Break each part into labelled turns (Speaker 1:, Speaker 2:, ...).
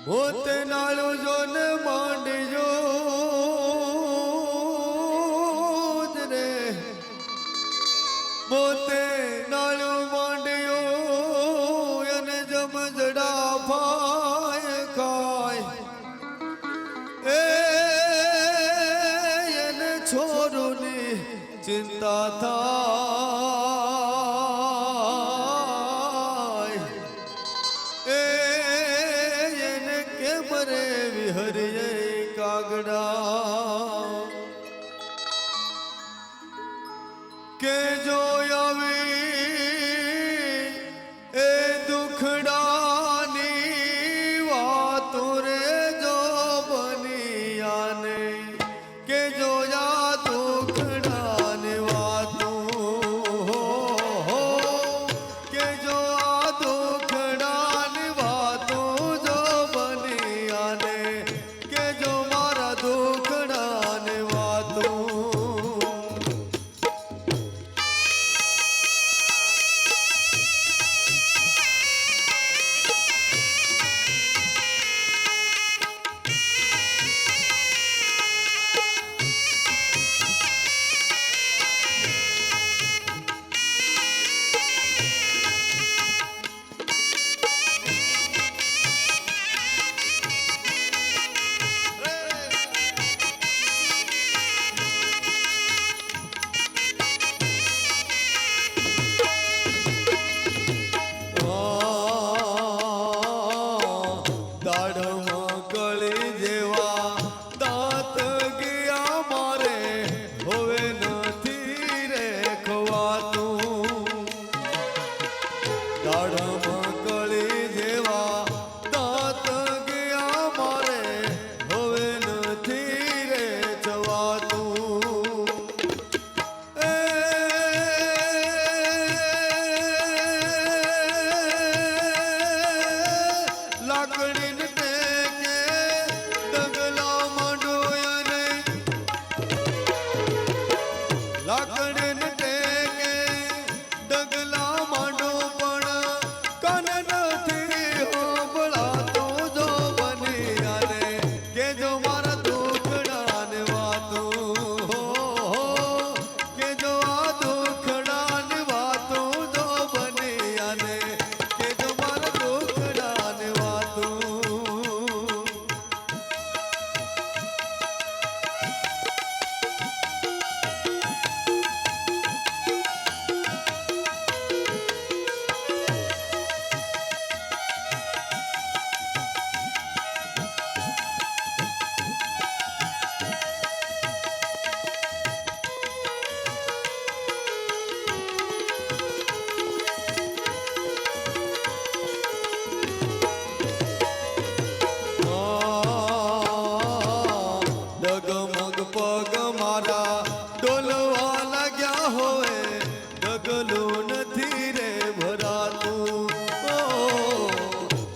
Speaker 1: મોતે નાળું જોને માંડજો રે મોતે નાળું માંડ્યો અને જમજડા ફાય ખાય એને છોરુની ચિંતા થાય એને કેમ રે વિહરીએ કાગડા કે જો આવી એ દુખડાની વાતો રે જો બની આને કે જો યા દુખડાની વાતો કે જો આ દુખડાની વાતો જો બની આને કે જો મારા દુખડાની વાતો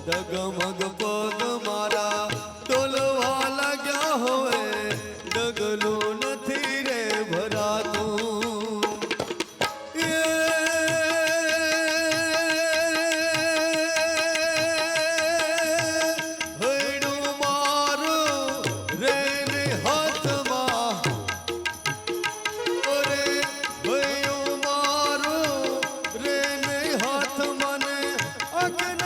Speaker 1: ડગમગ પગ મારા ડોલવા લાગ્યા હોય ડગલું નથી રે ભરાતું હૈડું મારું રે ને હાથમાં ઓરે હૈયું મારું રે ને હાથમાં ને અગ્ન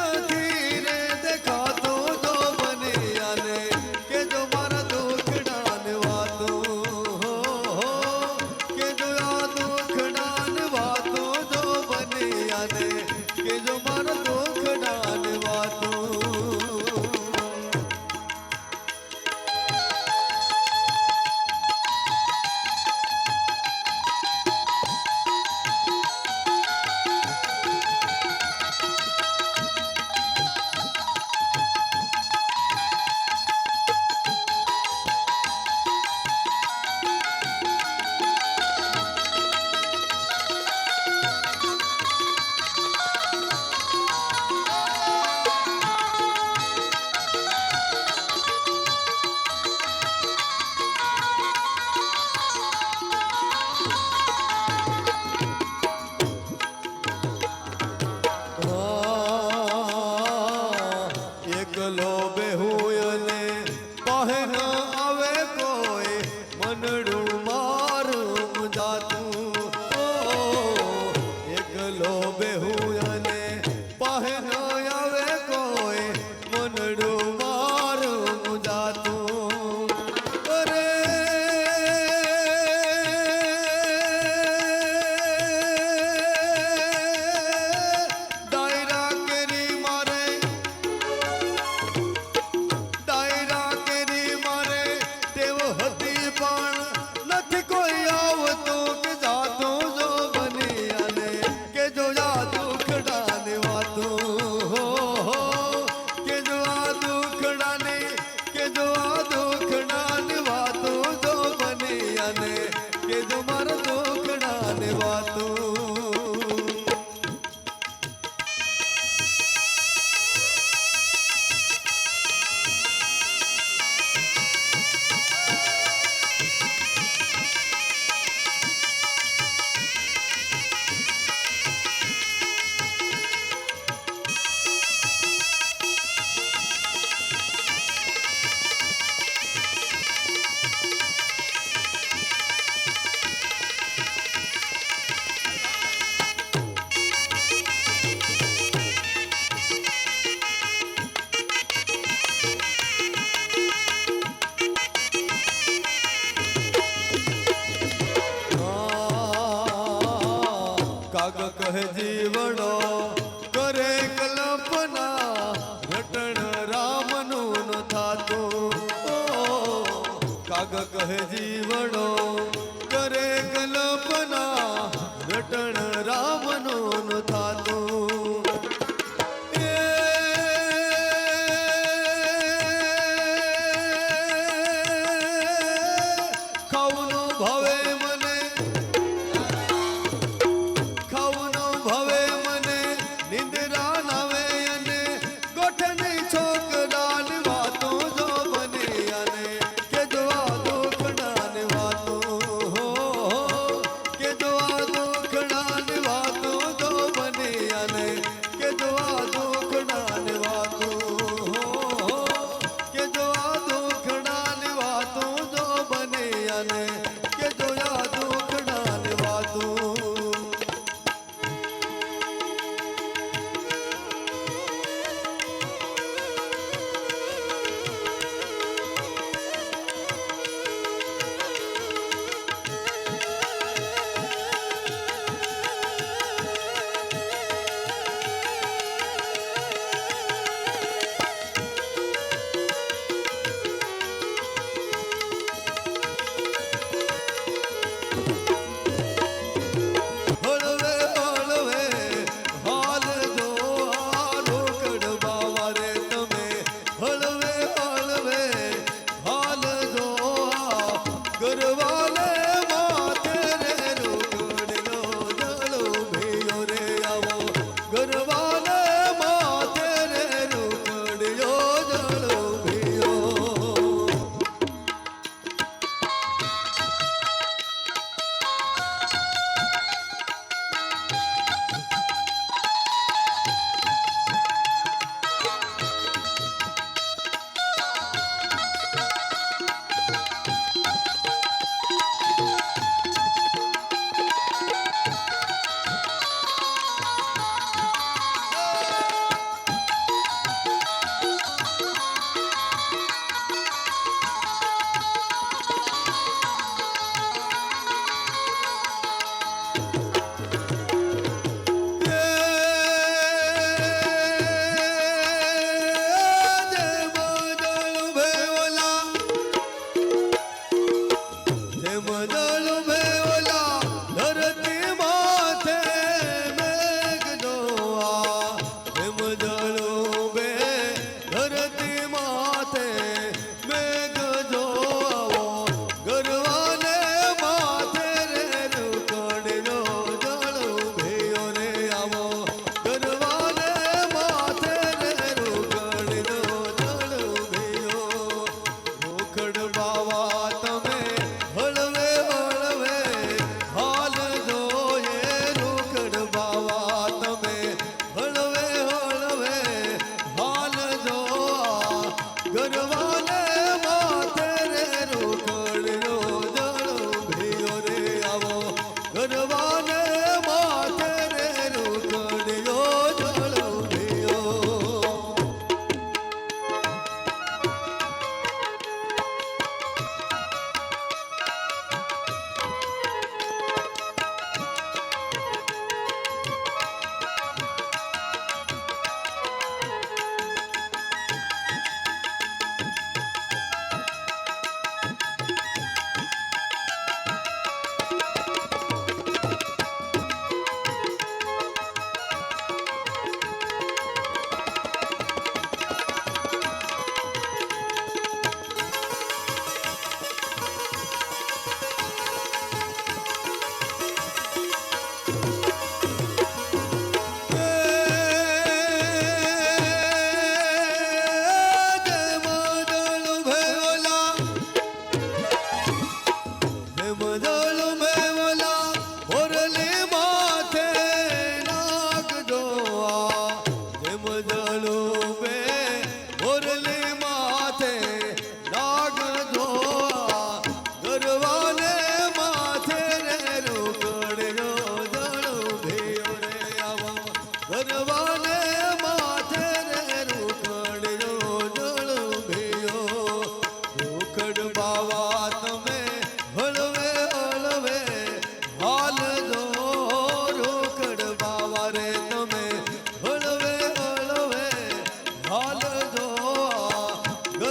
Speaker 1: કે જો મારો દુઃખ ડાન વાતો એકલો બેહુ રટણ રામનું ન થાતું. કાગ કહે જીવડો કરે કલ્પના રટણ રામનું ન થાતું. ખાવાનું ભાવે મને ખાવાનું ભાવે મને નિંદ્રા નાવે અને ગોઠની છોકરાની વાતો જો બને અને કે જો આ દુખડાની વાતો કે જો આ દુખડાની વાતો જો બને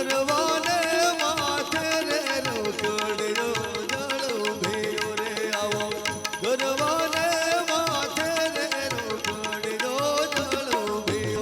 Speaker 1: ગરવાને માથે રે રોકડીનો જળ ઉભી રે આવો ગરવાને માથે રે રોકડીનો જળ ઉભી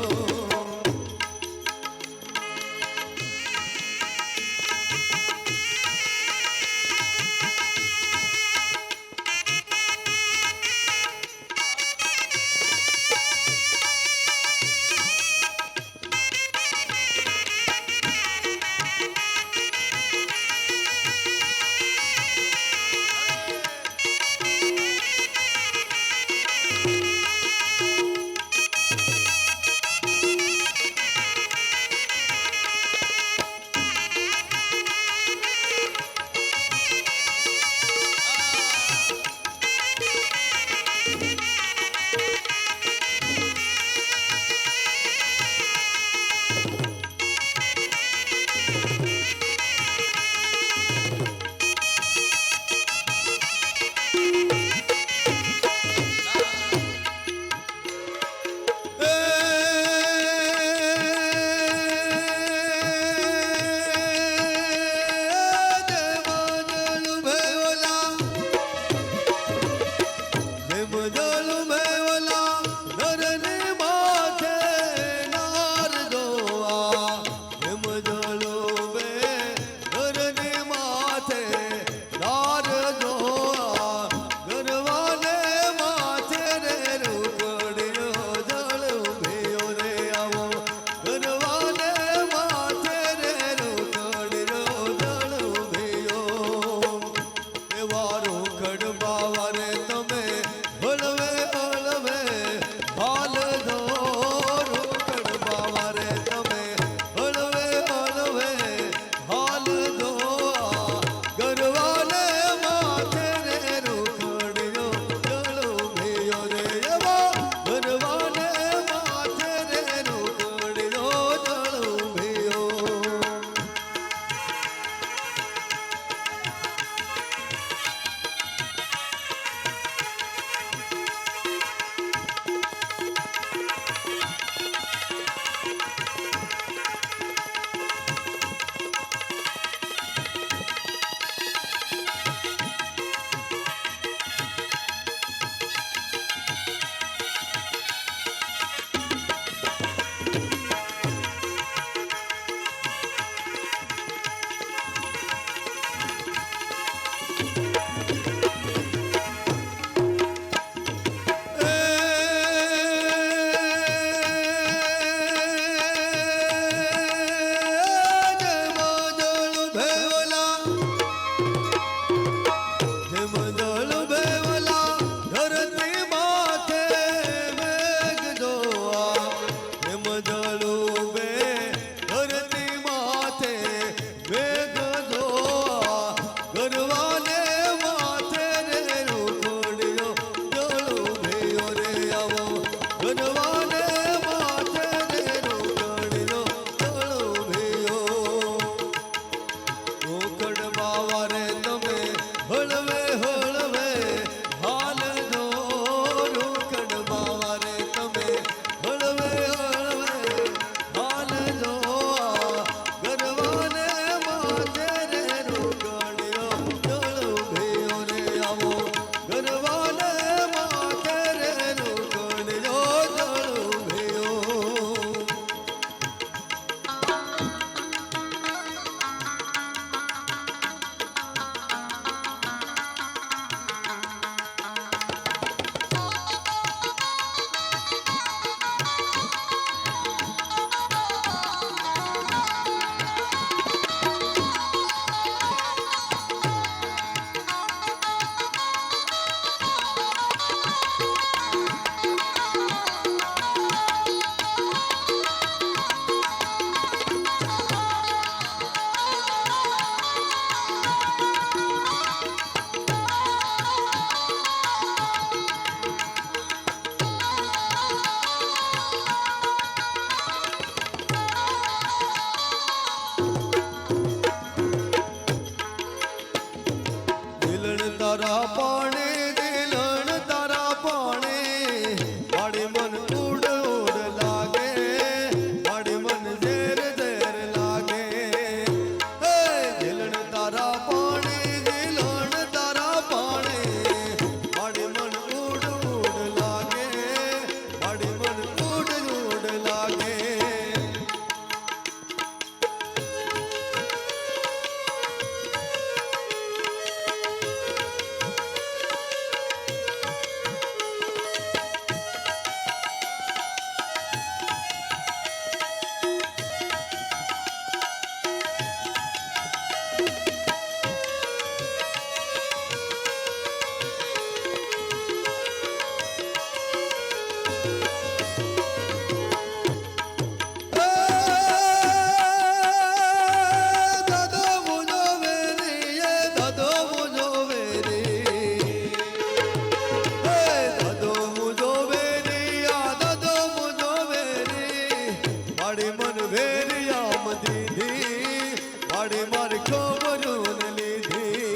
Speaker 1: દીધી વાડી મારી ખબરું લીધી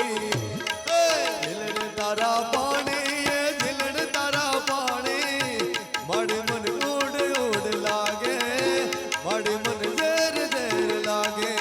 Speaker 1: દિલડ તારા પાણી એ દિલડ તારા પાણી માડી મન ઉડ ઉડ લાગે માડી મન ઝેર ઝેર લાગે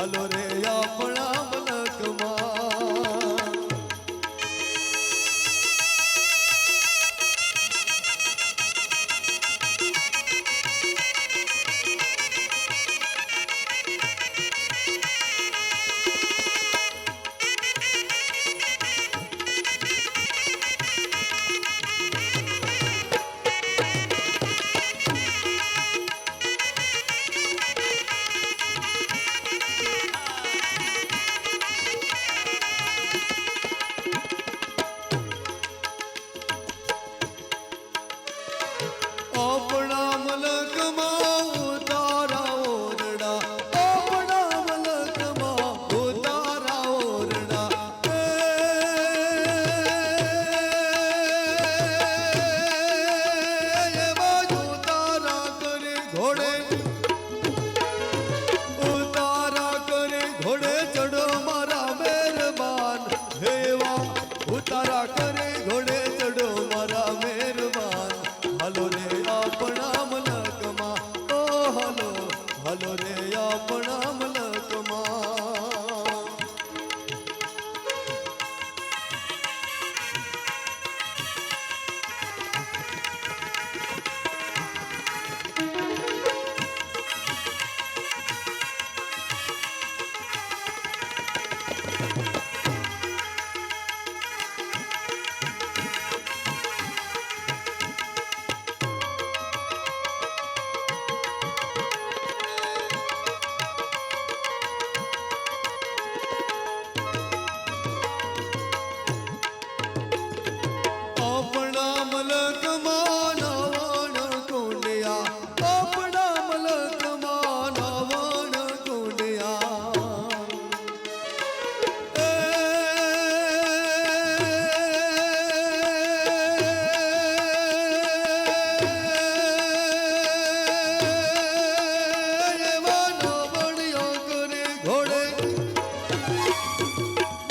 Speaker 1: હાલો રે આપણા મલકમાં આપણા મલકમાં ઉતારા ઓરડા આપણા મલકમાં ઉતારા ઓરડા એવા જ ઉતારા કરે ઘોડે ઉતારા કરે ઘોડે ચડો મારા મહેરબાન હેવા ઉતારા કરે ઘોડે ચડો મારા મહેરબાન હાલો રે આપણા મલકમાં ઓ હાલો હાલો રે આપણા મલકમાં આપણા મલકમાં નવણ કુંડિયા આપણા મલકમાં નવણ કુંડિયા એવા નવણિયા કરે ઘોડે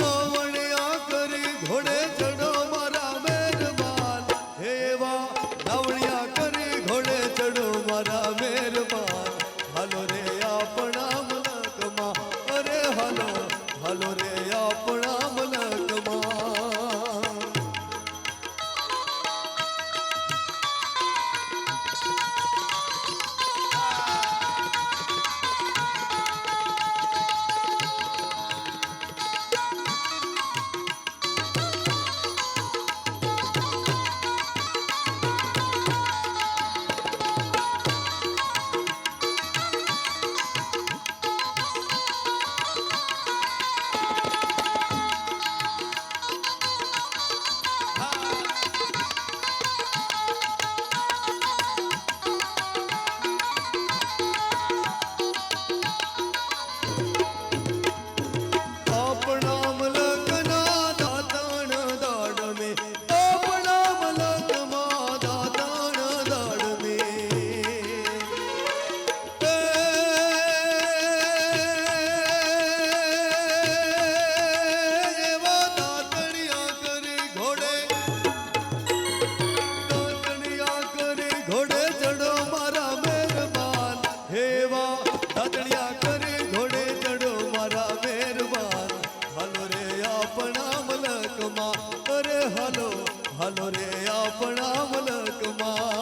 Speaker 1: નવણિયા કરે ઘોડે ચડો મારા મહેરબાન હેવા નવણિયા કરે ઘોડે ચડો મારા મહેરબાન હાલો રે આપણા મલકમાં અરે હાલો હાલો રે આપણા મલકમાં આપણા મલકના દાતણ દાડ મે આપણા મલકમાં દાતણ દાડ મે એવા દાતણિયા કરે ઘોડે દાતણિયા કરે ઘોડે ચડો મારા મહેરબાન હેવા દાતણિયા કરે ઘોડે ચડો મારા મહેરબાન હાલો રે આપણા મલકમાં અરે હાલો હાલો રે આપણા મલકમાં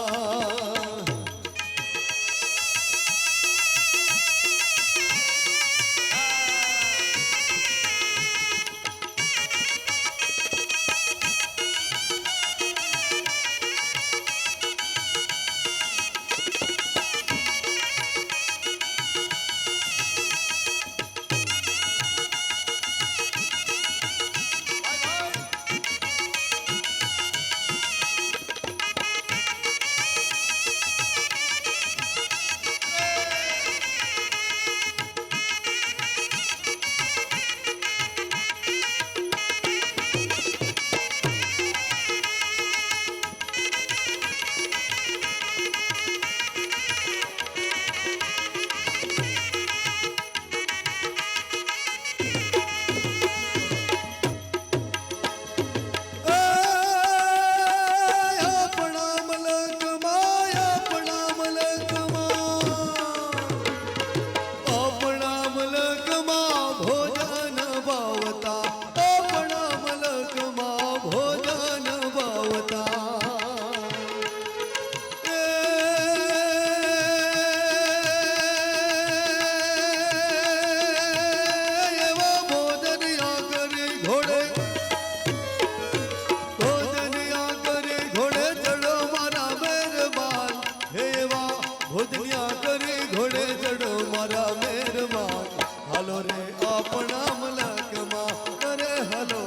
Speaker 1: હલો રે આપણા મલકમાં, અરે હલો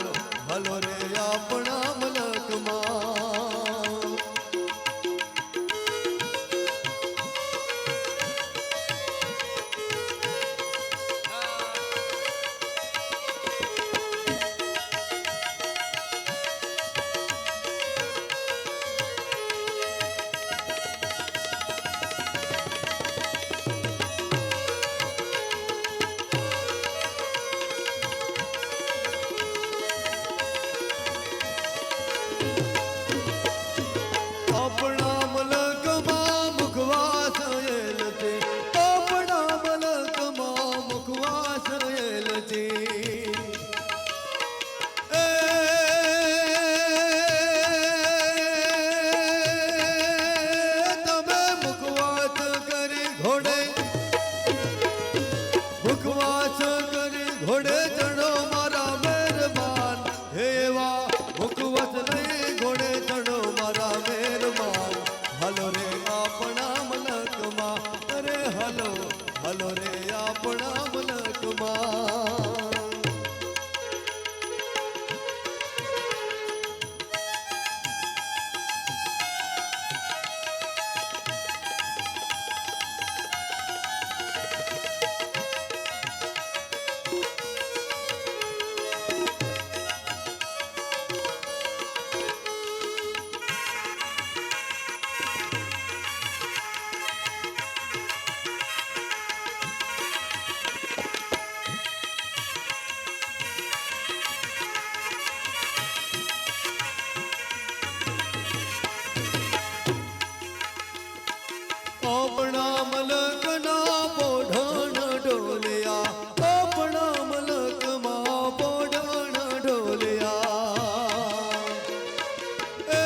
Speaker 1: હલો રે આપણા મલકમાં. આપણા મલકમાં મુખવાસ રહેલ છે, આપણા મલકમાં મુખવાસ રહેલ છે. એ તમે મુખવાસ કરી ઘોડે, મુખવાસ કરી ઘોડે ચડો મારા મહેરબાન. એવા મુખવાસ લઈ ઘોડે ચડો મારા મહેરબાન. હલો રે આપણા મલકમાં, અરે હલો હલો રે આપણા મલકમાં. આપણા મલકના પોઢણ ઢોલિયા, આપણા મલકમાં પોઢણ ઢોલિયા. એ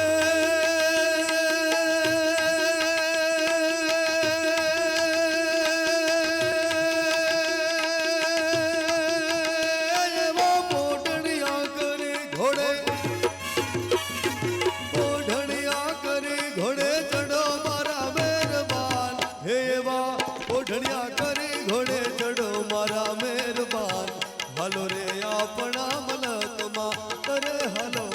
Speaker 1: એવા પોઢણિયા કરી ઘોડે, પોઢણિયા કરી ઘોડે ચડો મારા મહેરબાન. એવા પોઢણિયા કરી ઘોડે ચડો મારા મહેરબાન. હલો રે આપણા મલકમાં, અરે હલો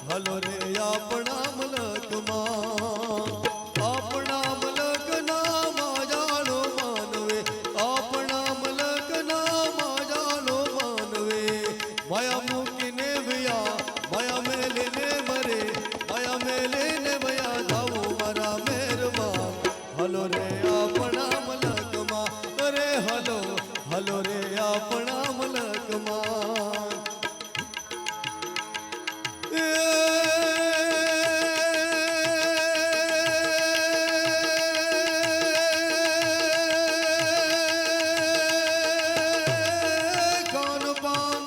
Speaker 1: હલો રે આપણા મલકમાં. આપણા મલકના માજાનો માનવે, આપણા મલકના માજાનો માનવે. માયા મૂકીને ભયા, માયા મેલીને મરે, માયા મેલીને ભયા જાવું મારા મહેરબાન. હલો રે આપણા મલકમાં, અરે હલો હલો રે આપણા મલકમાં. એ ખાન પાન,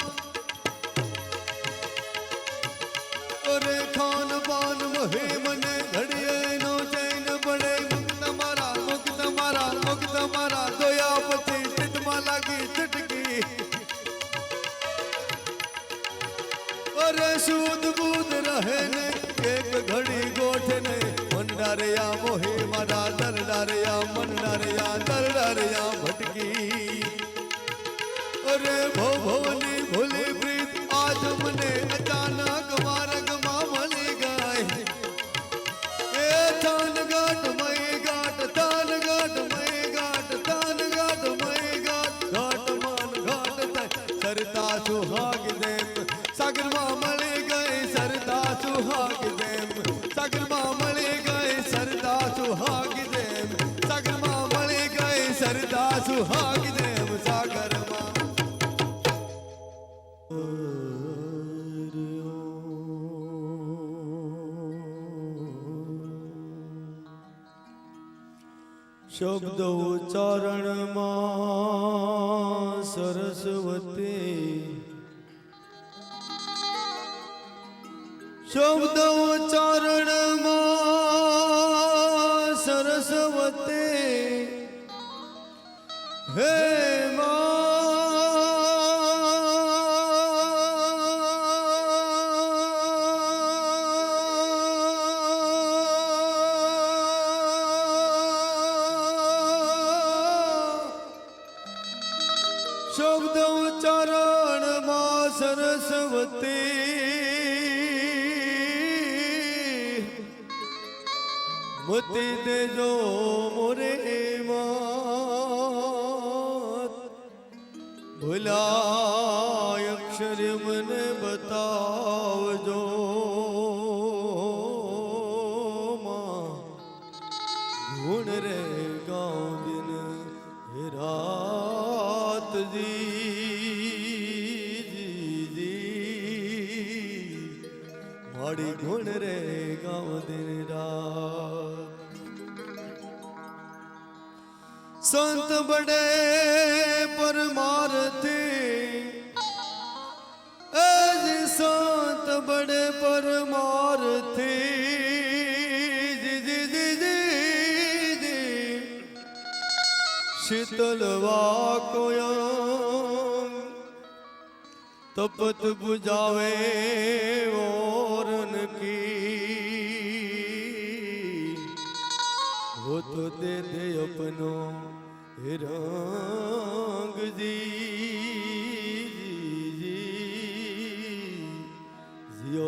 Speaker 1: અરે ખાન પાન મોહે મને ઘડીએ નો ચૈન પડે. મુખ તમારા મુખ તમારા મુખ તમારા જોયા પછી ચિત્તમાં લાગી ચટકી. અરે શુદ્ધ બુદ્ધ રહે ને એક ઘડી ગોઠ ને. મનડારિયા મોહે મારા દરડારિયા, મનડારિયા દરડારિયા ભટકી. અરે ભવની ભૂલી પ્રીત આજ મને અચાનક માર્ગમાં મળી ગઈ. એ થાન ગાંઠ મય ગાંઠ, થાન ગાંઠ મય ગાંઠ, થાન ગાંઠ મય ગાંઠ. ઘાટ માન ઘાટ થાય સરતા સુહાગ દેમ, સાગરમાં મળી ગઈ સરતા સુહાગ દેમ. સાગરમાં મળી ગઈ સરતા સુહાગ દેમ, સાગરમાં મળી ગઈ સરતા સુહાગ દેમ. સાગરમાં શબ્દ ઉચ્ચારણમાં સરસ્વતી, શબ્દ ઉચ્ચારણમાં સરસ્વતી. હે શબ્દ ઉચ્ચારણમાં સરસ્વતી મતિ દેજો મોરે માત ભૂલાય અક્ષર મને બતાવજો માં ગુણ રે ગાઉં દિન હે રાત જી માડી ગુણ રે ગાઉં દિન રાત संत बड़े परमार्थी संत बड़े परमार्थी शीतल वाकोयम तपत बुझावे औरन की हो तो दे दे अपनो रंग जियो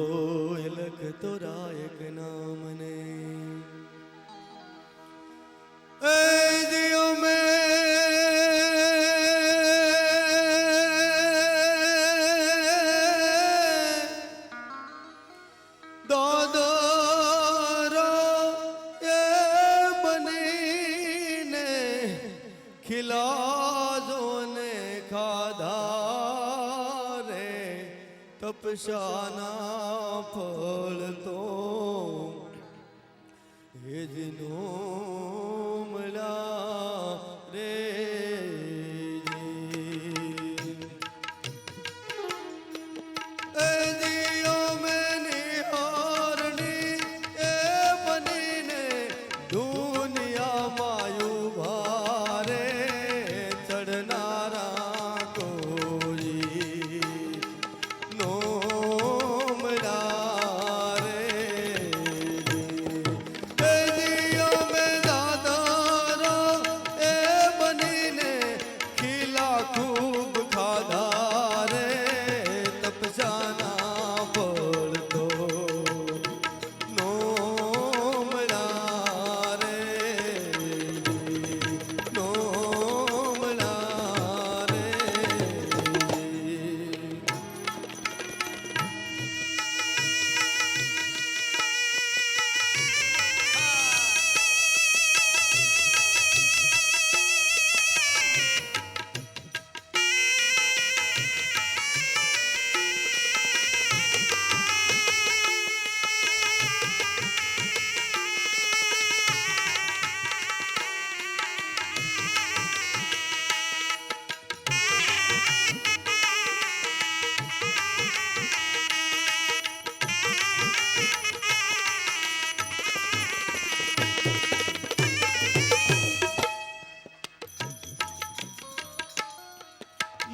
Speaker 1: लख तो रायक नाम ने जियो में તપસ્યાના ફળ તો હે જીનો મળ્યા રે જીઓ મેં નિહારની એ બનીને દુનિયામાં ઉભા રે ચડનારા કોઈ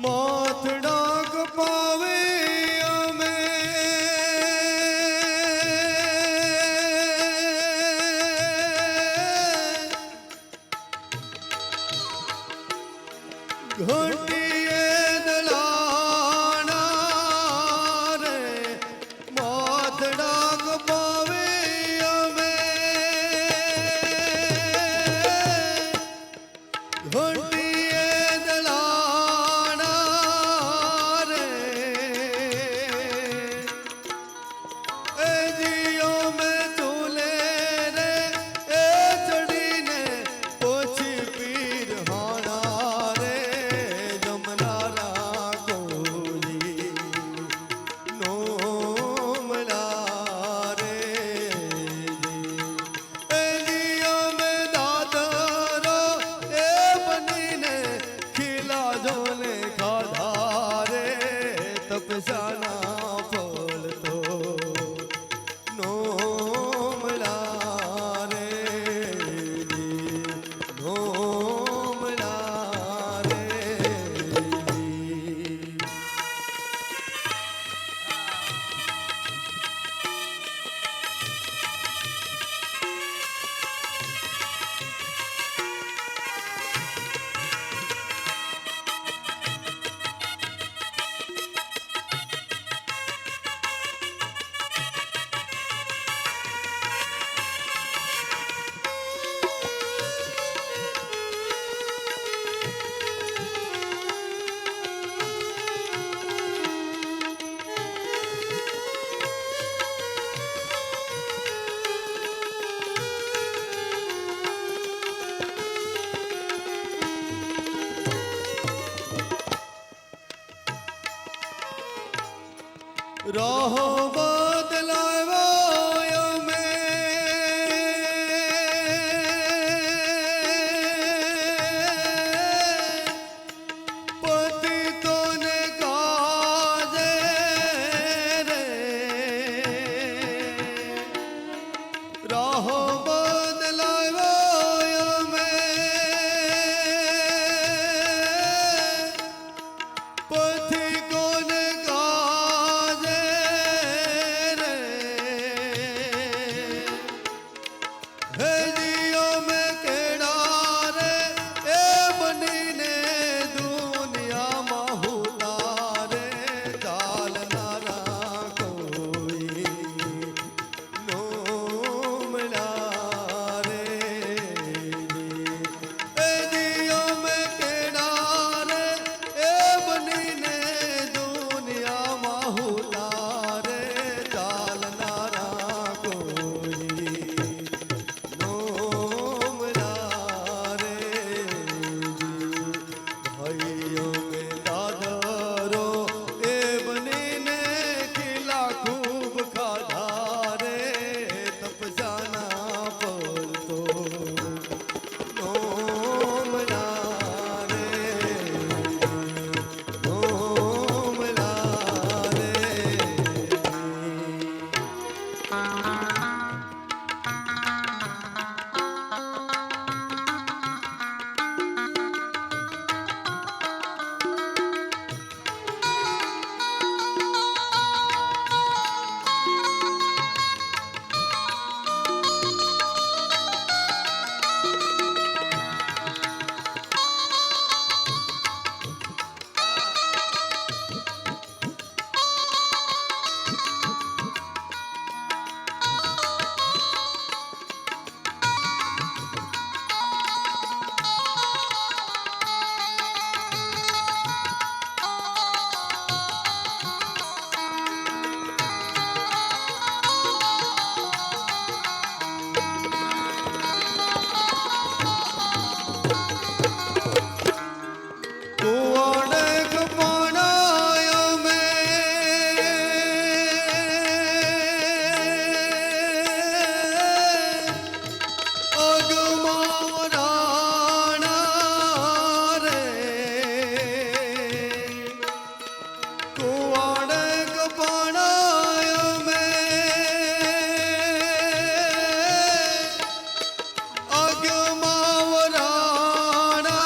Speaker 1: માથડા કપાવે અમે ઘટીએ દલાણા રે માથડા કપાવે અમે ઘટીએ રાહો બદલાવ્યો પતિતોને કાજે રે રાહો બદલાવ્યો પથિકોને કાજે રે હે જીઓ મેં કેડા રે એ બનીને દુનિયામાં હુતારે ચાલનારા કોઈ નોમલા રે એ જીઓ મેં કેડા રે એ બનીને દુનિયામાં હુતારે ચાલનારા કોઈ નોમલા રે ભાઈઓ મે દાદરો એ બનીને ખીલા ખૂબ ખાધા રે તપસાના પડતો નોમલા રે નોમલા રે કુવાડે કપાણાયો અગમાં રાણા રે કુવાડે કપાણાયો અગમાં રાણા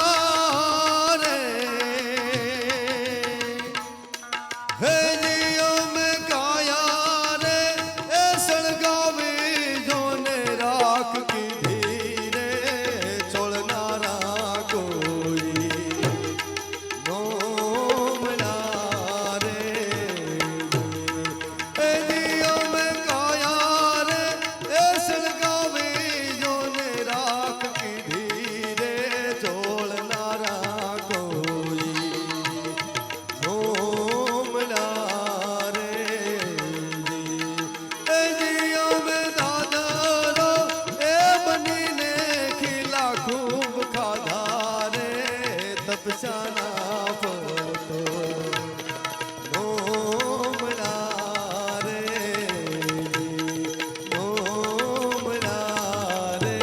Speaker 1: રે હે જીઓ મેં કાયા રે એ સળગાવી જોને રાખ કીધી રે છોડનારા કોઈ નોમલા રે હે જીઓ મેં કાયા રે એ સળગાવી જોને રાખ કીધી રે છોડનારા કોઈ નોમલા રે એ જીઓ મેં દાદરો એ બનીને ખીલા ખૂબ ખાધા રે તપસાના પડતો નોમલા રે નોમલા રે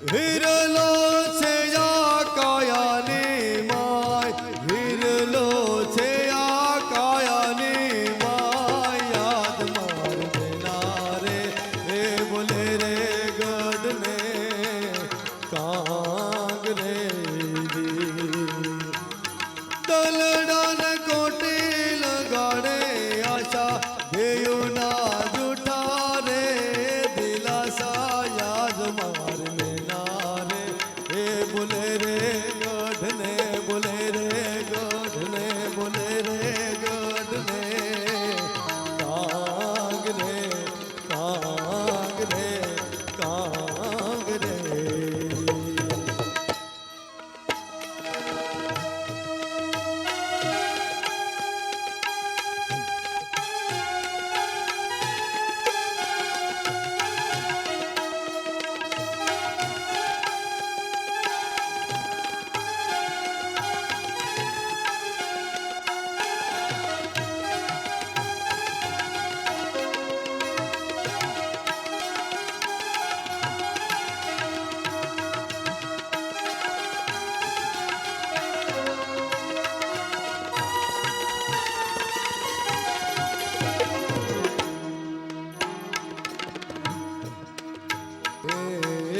Speaker 1: વિરલો છે આ કાયાની માય, વિરલો છે આ કાયાની માય, યાદ માર દેના રે એ બોલે રે ગઢને કાંગ રે દલડાને કોટી લગાડે આશા દેયુના જૂઠા રે દિલાસા યાદ માર મેના રે એ બોલે રે ગઢને બોલે રે ગઢને બોલે રે ગઢને કાંગ રે કાંગ રે કાંગ રે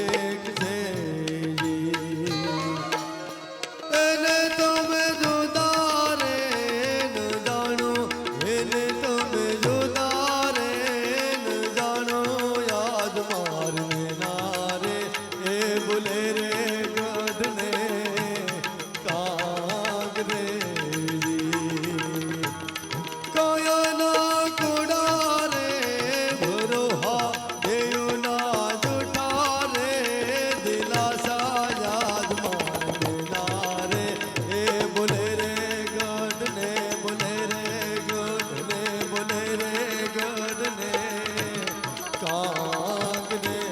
Speaker 1: એક છે જી, એને તમે જુદા રે ન જાણો, એને તમે જુદા રે ન જાણો, યાદ માર મેના રે એ બોલે રે ગઢને કાંગ રે કાયાના કોડા રે ભરોહા દેયુના જૂઠા રે દિલાસા યાદ માર દેના રે એ બોલે રે ગઢને બોલે રે ગઢને બોલે રે ગઢને કાંગ રે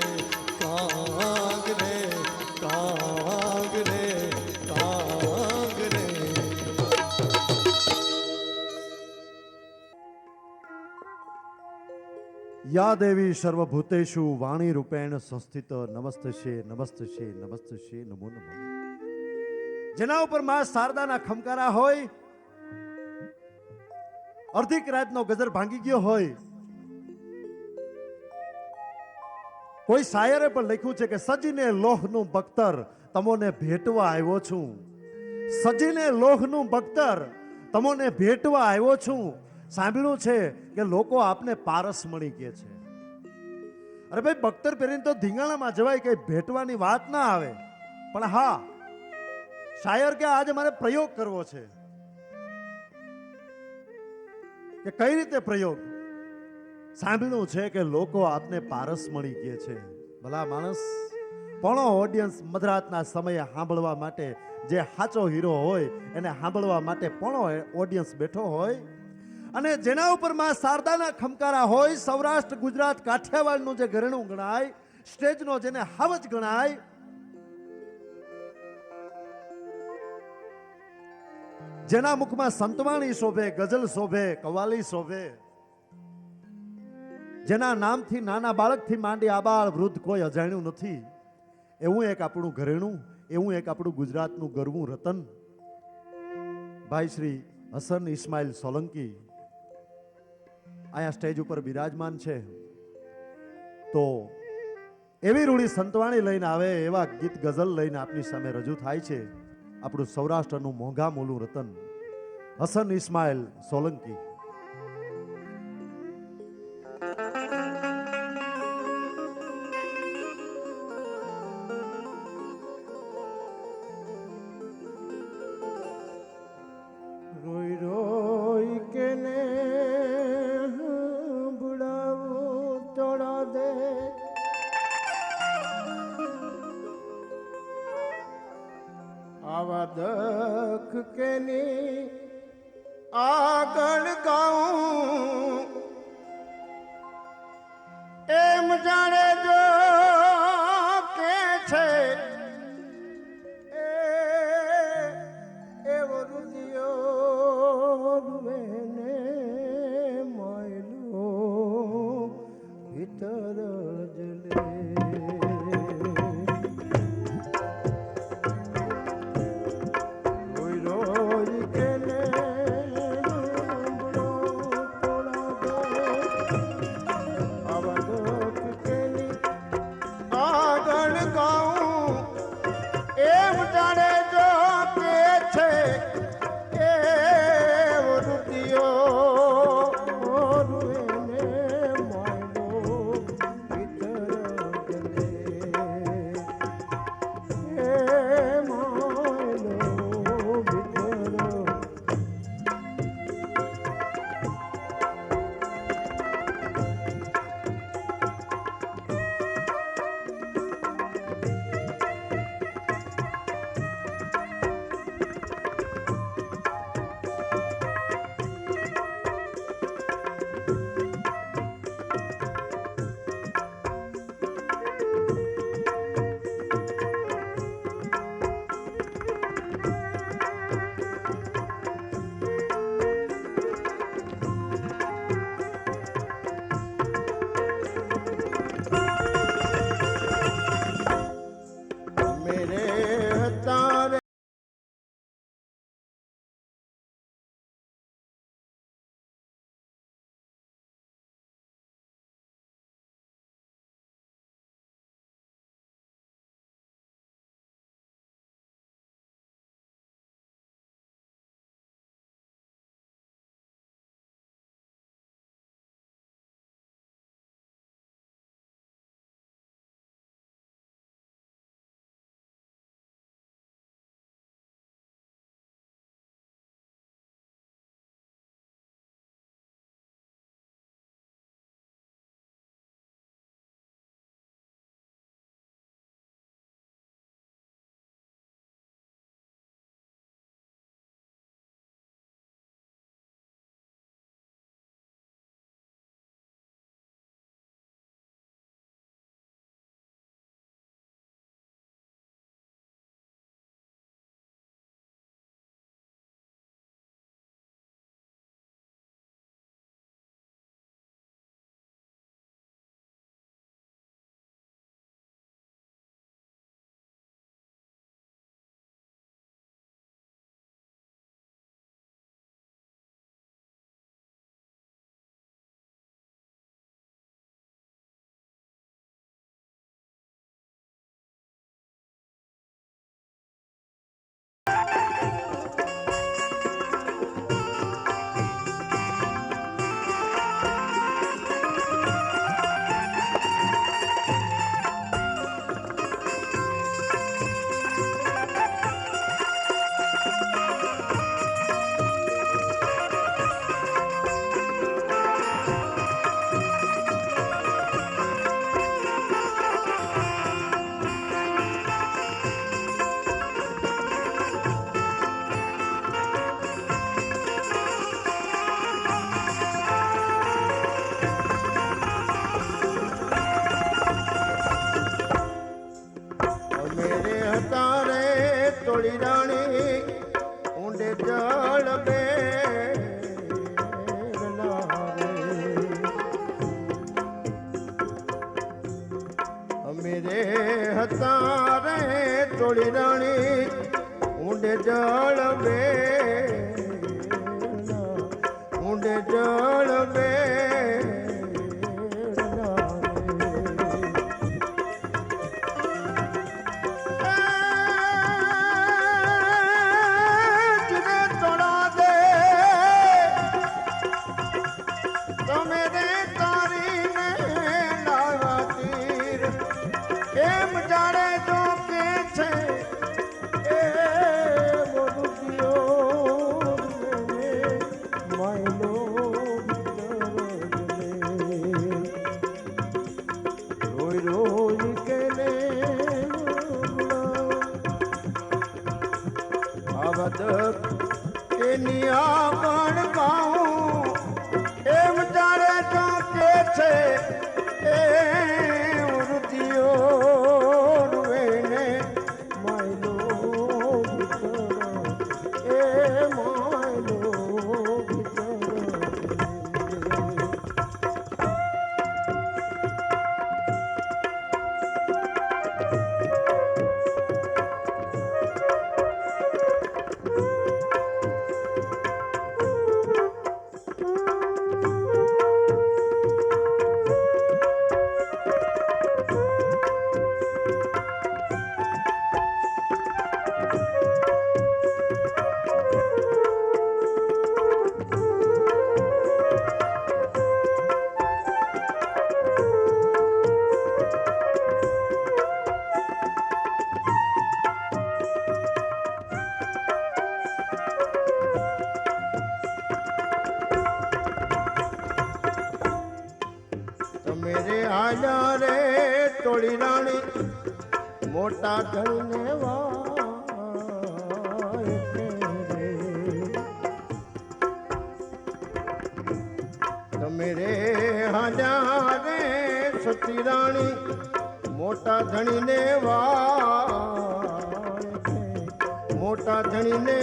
Speaker 1: કાંગ રે કાંગ રે કાંગ રે
Speaker 2: યા દેવી સર્વભૂતેષુ વાણી રૂપેણ સંસ્થિત નમસ્તશે નમસ્તશે નમસ્તશે નમો નમઃ. જેના ઉપર માં શારદાના ખમકારા હોય, અર્ધિક રાતનો ગજર ભાંગી ગયો હોય, કોઈ શાયરે પણ લખ્યું છે કે સજીને લોહનું બખ્તર તમોને ભેટવા આવ્યો છું, સજીને લોહનું બખ્તર તમોને ભેટવા આવ્યો છું. સાંભળ્યું છે કે લોકો આપને પારસ મળી કે છે. અરે ભાઈ, બખ્તર પહેરીને તો ધીંગાણામાં જવાય, કઈ ભેટવાની વાત ના આવે. પણ હા, શાયર કે આજે મારે પ્રયોગ કરવો છે. કે કઈ રીતે પ્રયોગ? સાંભળ્યું છે કે લોકો આપને પારસ મળી કે છે. ભલા માણસ, પણ ઓડિયન્સ મધરાતના સમયે સાંભળવા માટે, જે સાચો હીરો હોય એને સાંભળવા માટે પણ ઓડિયન્સ બેઠો હોય, અને જેના ઉપર માં શારદાના ખમકારા હોય, સૌરાષ્ટ્ર ગુજરાત કાઠિયાવાડનું જે ઘરેણું ગણાય, સ્ટેજનો જેને હાવજ ગણાય, જેના મુખમાં સંતવાણી શોભે, ગઝલ શોભે, કવાલી શોભે, જેના નામથી નાના બાળકથી માંડી આબાળ વૃદ્ધ કોઈ અજાણ્યું નથી, એવું એક આપણું ઘરેણું, એવું એક આપણું ગુજરાતનું ગરવું રતન ભાઈ શ્રી હસન ઇસ્માઇલ સોલંકી અહીંયા સ્ટેજ ઉપર બિરાજમાન છે. તો એવી રૂડી સંતવાણી લઈને આવે, એવા ગીત ગઝલ લઈને આપની સામે રજૂ થાય છે આપણું સૌરાષ્ટ્રનું મોંઘા મોલું રતન હસન ઇસ્માઇલ સોલંકી.
Speaker 3: રોઈ રોઈ કે ને બુડાવું તોડા દે, આવા દખ કે ની આગળ ગાઉં, એમ જાણે જો કે છે એવો રુદિયો રૂવેને મોયલું ભીતર જ લે. મેરે હતા રે તોડી રાણી ઊંડે જળ બે મેરે હતા રે તોડી રાણી ઊંડે જળ બે ઊંડે જળ બે એની આગળ ગાઉં એમ જાણે તો કે છે એ વૃદ્ધિઓ રૂવેને માયલો બિચારો એ માયલો બિચારો મેરે આજા રે તોડી રાણી મોટા ઘરને તમે રે આજા રે સતી રાણી મોટા ધણીને મોટા ધણીને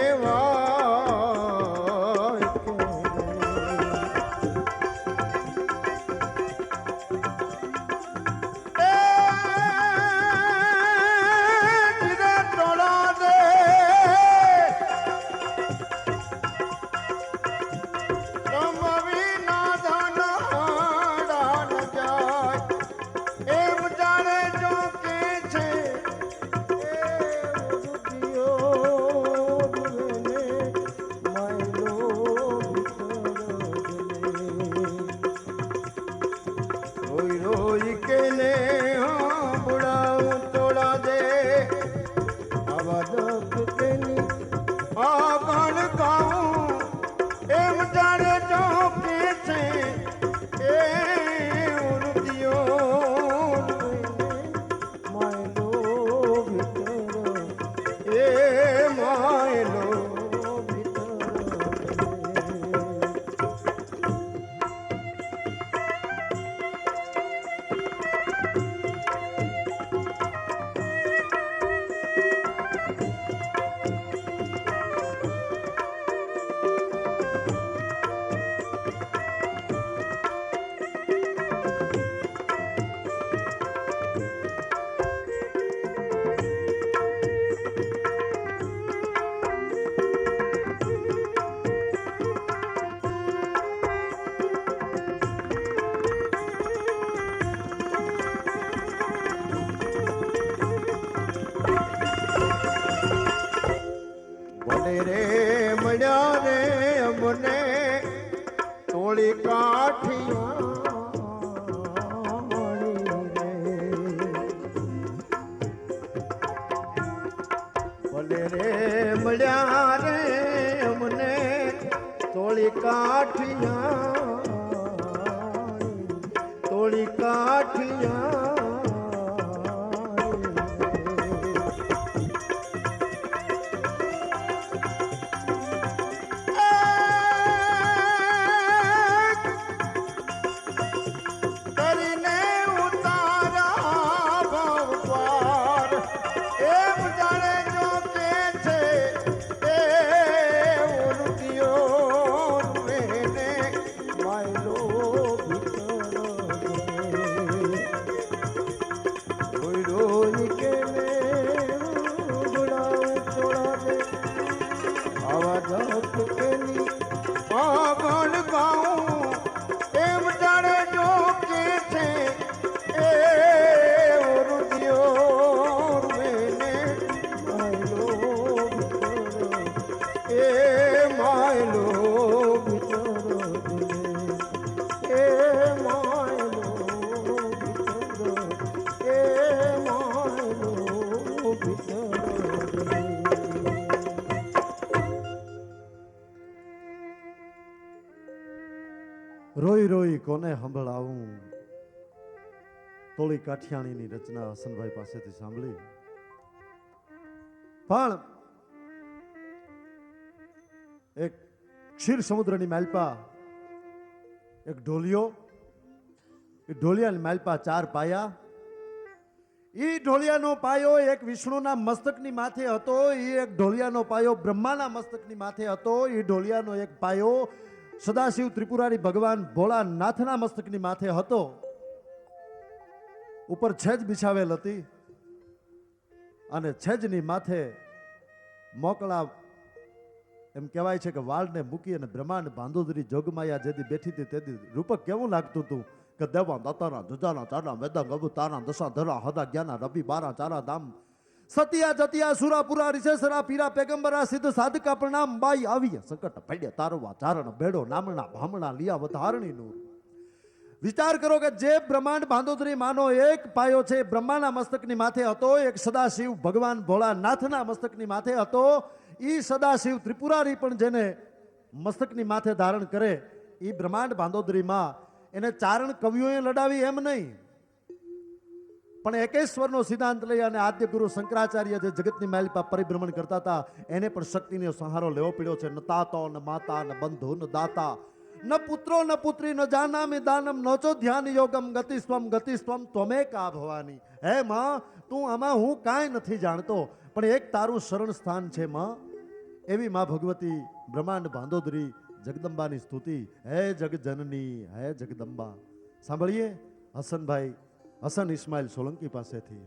Speaker 3: રે મળ્યા રે અમને તોળી કાઠિયા ભલે રે મળ્યા રે અમને તોળી કાઠિયા
Speaker 2: રોઈ રોઈ કોને સંભળાવું, તોળી કાઠિયાણીની રચના હસનભાઈ પાસેથી સાંભળી. પણ એક ક્ષીર સમુદ્રની માલપા એક ઢોલિયો, એ ઢોલિયાની માલપા 4 પાયા. એ ઢોલિયાનો પાયો એક વિષ્ણુના મસ્તકની માથે હતો, એ એક ઢોલિયાનો પાયો બ્રહ્માના મસ્તકની માથે હતો, એ ઢોલિયાનો એક પાયો સદાશિવ ત્રિપુરારી ભગવાન ભોળાનાથના મસ્તકની માથે હતો. ઉપર છેજ બિછાવેલ હતી અને છેજની માથે મોકળા એમ કહેવાય છે કે વાળને મૂકી અને બ્રહ્માંડ ભાંદોદરી જોગમાયા જેથી બેઠી હતી તેથી રૂપક કેવું લાગતું હતું કે દેવા દાતાના જુજાના ચારના વેદા ગબુ તારા દશા ધરા હદા જ્ઞાના રવિ બારા ચારા ધામ સતિયા જતિયા સુરાપુરા રિશેસરા પીરા પેગંબરા સિદ્ધ સાધકા પ્રણામ બાઈ આવી સંકટ પડ્યા તારવા ચારણ બેડો નામણા ભામણા લિયા વધારણી નું. વિચાર કરો કે જે બ્રહ્માંડ ભાંદોદરી માનો એક પાયો છે બ્રહ્માના મસ્તકની માથે હતો, એક સદાશિવ ભગવાન ભોળાનાથના મસ્તકની માથે હતો. ઈ સદાશિવ ત્રિપુરારી પણ જેને મસ્તકની માથે ધારણ કરે ઈ બ્રહ્માંડ ભાંદોદરીમાં એને ચારણ કવિઓએ લડાવી એમ નહીં, પણ એકેશ્વરનો સિદ્ધાંત લઈ અને આદ્ય ગુરુ શંકરાચાર્ય જે જગતની માલિપા પરિભ્રમણ કરતા હતા એને પણ શક્તિનો સહારો લેવો પડ્યો છે. ન તાતો ન માતા ન બંધુ ન દાતા ન પુત્રો ન પુત્રી ન જાનામિ દાનમ નોચો ધ્યાન યોગમ ગતિસ્વમ ત્વમે કા ભવાની. હે માં, તું આમાં હું કાંઈ નથી જાણતો, પણ એક તારું શરણ સ્થાન છે માં. એવી માં ભગવતી બ્રહ્માંડ ભાંદોદરી જગદંબાની સ્તુતિ. હે જગજનની હે જગદંબા. સાંભળીએ હસનભાઈ હસન ઇસ્માઇલ સોલંકી પાસેથી.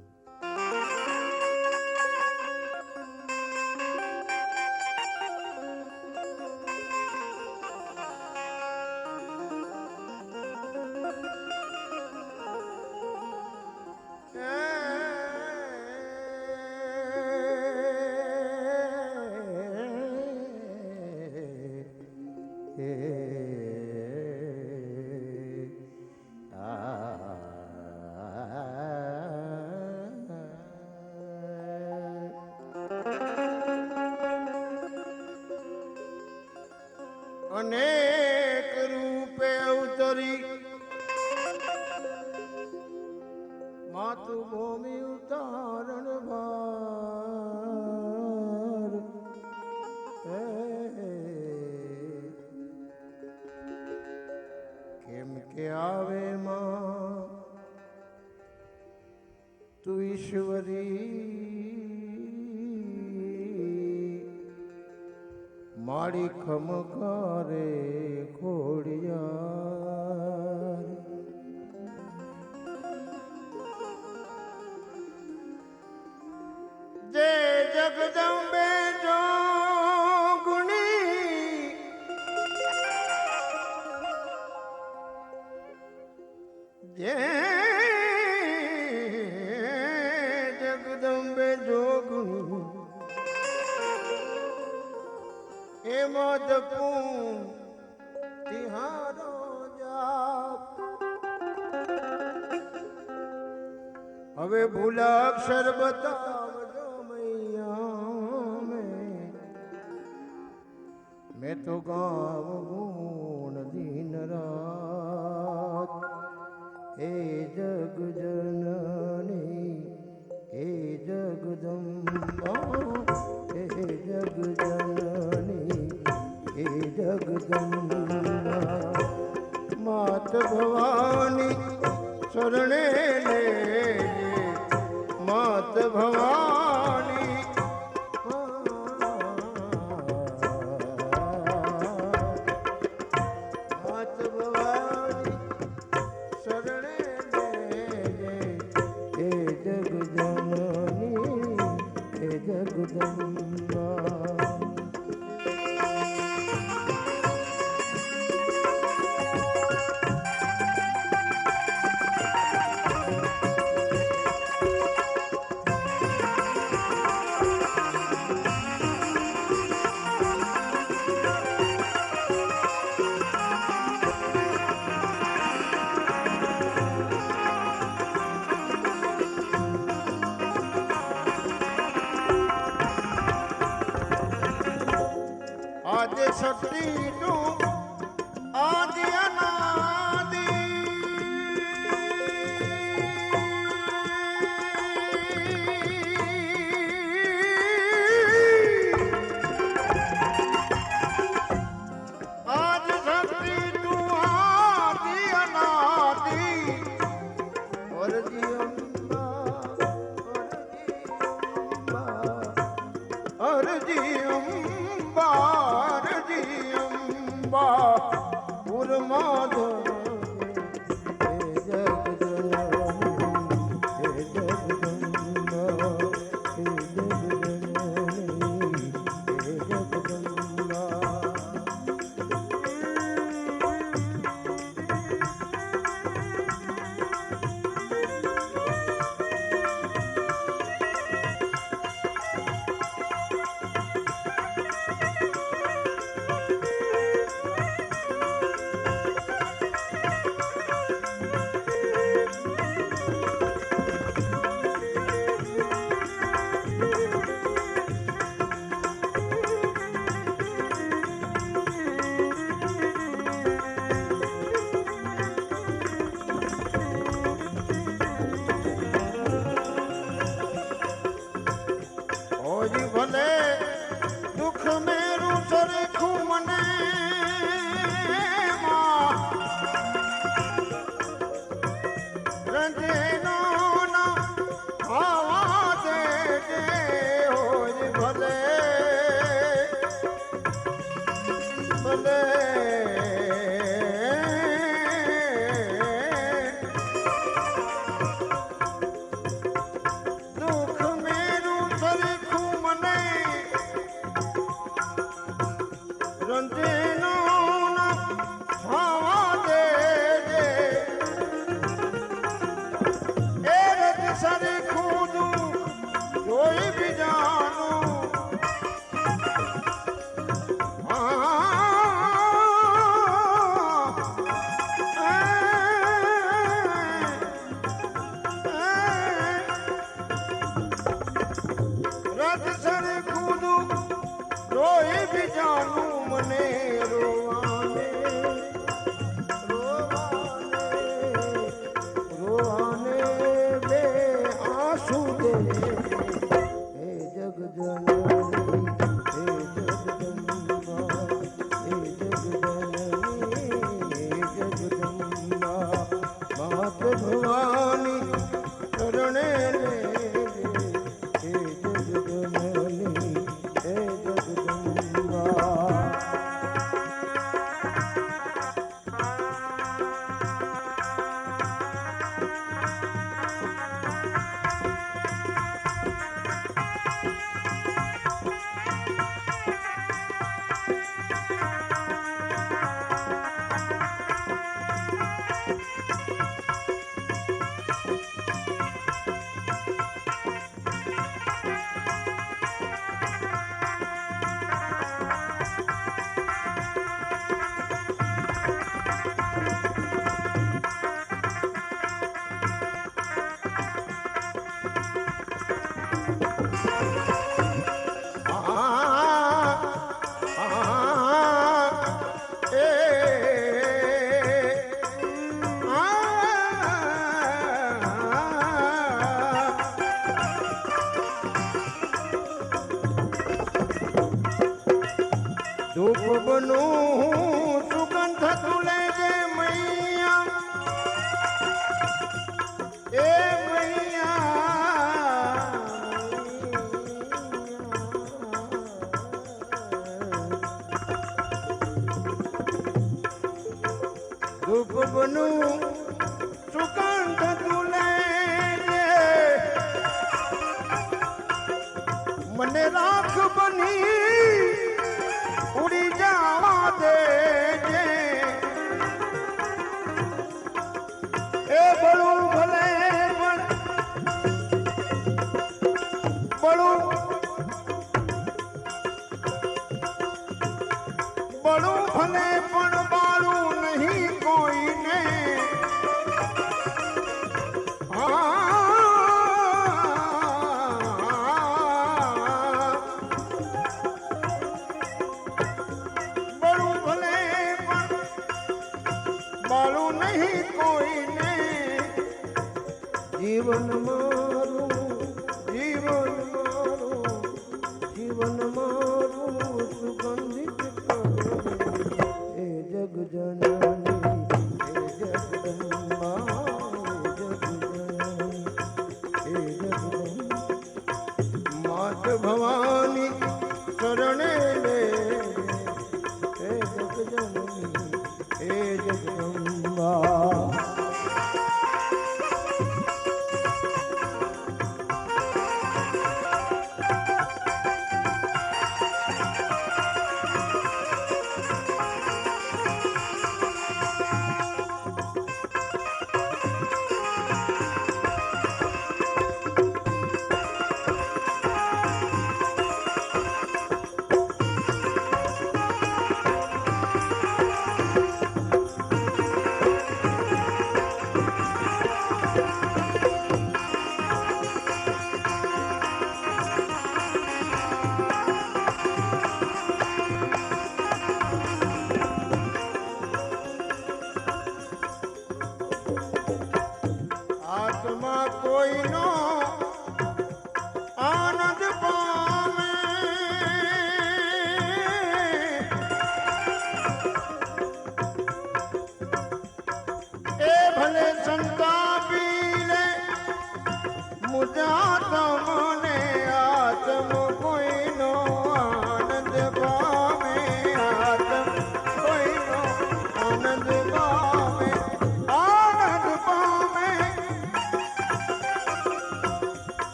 Speaker 3: અનેક રૂપે અવતરી માતૃભૂમિ ઉતારણ ભાર. કેમ કે આવે માં તું ઈશ્વરી મારી ખમકારે ખોડિયાર. જે જગદંબે જોગણી જે જગદંબે જોગણી એમાં જપું તિહારો જાપ. હવે ભૂલાક્ષર બતાવજો મૈયા મેં તો ગાવ ગુણ દિન રાત. હે જગ જનની હે જગદંબા હે જગ જનની હે જગદંબા. માત ભવાની શરણે લેજે માત ભવાની. માત ભવાની શરણે લેજે હે જગ જનની હે જગદંબા. આદિ શક્તિનું આદિ અનાદ માધવ હે જગજનની હે જગદંબા હે જગજનની હે જગદંબા. ઓજી ભલે દુઃખ મેરું સરખું મને માં રંજનો ના આવા દેજે ઓજી ભલે ભલે દુઃખ મેરું સરખું મને રંજનો ના થવા દેજે એ રત સરખું દુઃખ જોઈ બીજાનું રત સરખું દુઃખ રોઈ બીજાનું મને રોવાને રોવાને રોવાને બે આંસુ દે હે જગજનની હે જગદંબા હે જગજનની હે જગદંબા. માત ભવાની શરણે હે જગજનની હે જગદંબા. ધૂપ બનું સુગંધ તુલે જે મૈયા એ ધૂપ બનું સુગંધ તુલે જે મને રાખ બની ઉડી જવા દેજે એ બળું ભલે પણ બળું બળું ભલે પણ બાળું નહીં કોઈને બળું ભલે પણ બાળું નહીં કોઈને જીવન મારું જીવન મારું જીવન મારું સુગંધિત કરો એ જગજનની એ જગદંબા એ જગદંબા. માત ભવાની શરણે લે હે જગજનની હે જગ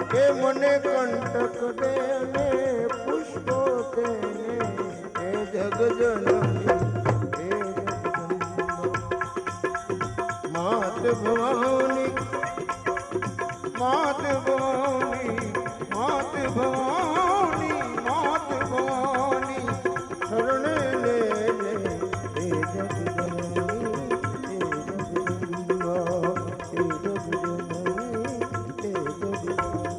Speaker 3: એ મને કંટક દે ને પુષ્પો તેને એ જગજનની એ જગદંબા માત ભવાની માત ભવાની માત ભવાની માત ભવાની શરણે લે લે એ જગજનની એ જગદંબા એ જગજનની એ જગદંબા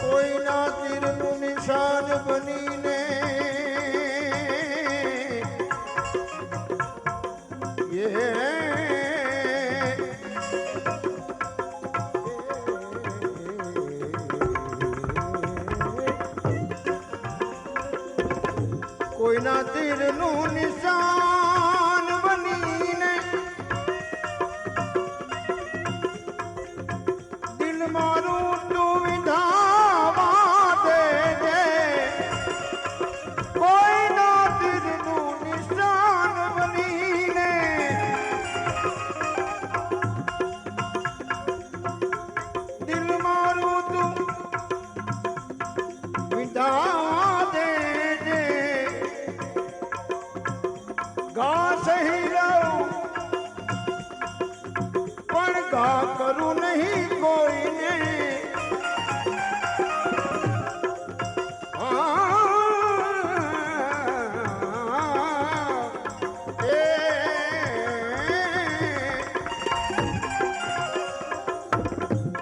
Speaker 3: કોઈના તીરનું નિશાન બનીને કોઈના તીરનું નિશાન બનીને દિલ મારું તું વિધાવા દેજે કોઈના તીરનું નિશાન બનીને દિલ મારું તું વિધાવા દેજે ગા સહી રહું પણ ગા કરું નહીં કોઈને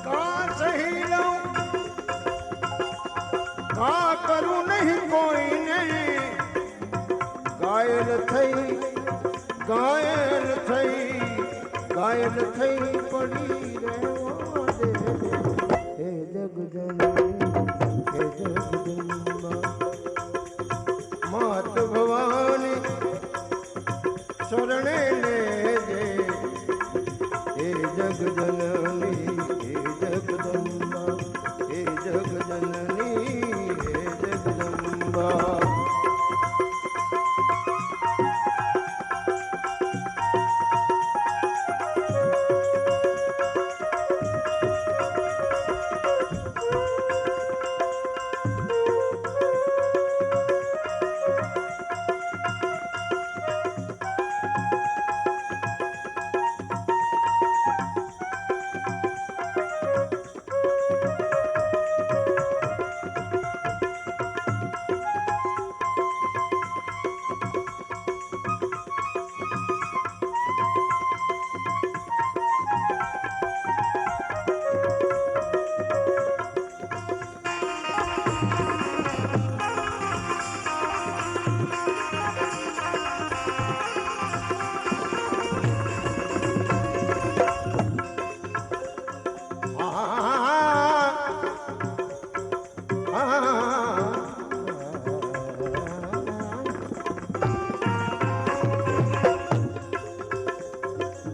Speaker 3: ગા સહી રહું ગા કરું નહીં કોઈને ઘાયલ થઈ ઘાયલ થઈ ઘાયલ થઈ પડી રહેવા દે હે જગજનની હે જગદંબા માત ભવાની શરણે લેજે હે જગજનની હે જગદંબા હે જગજનની હે જગદંબા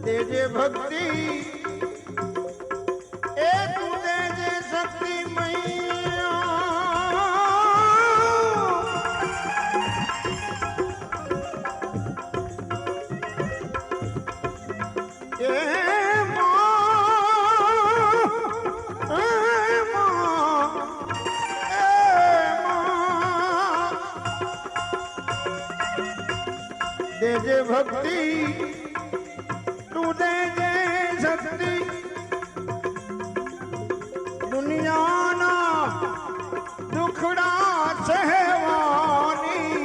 Speaker 3: દેજે ભક્તિ એ તું દેજે શક્તિ દેજે ભક્તિ તું દેજે શક્તિ દુનિયાના દુખડા સહેવાની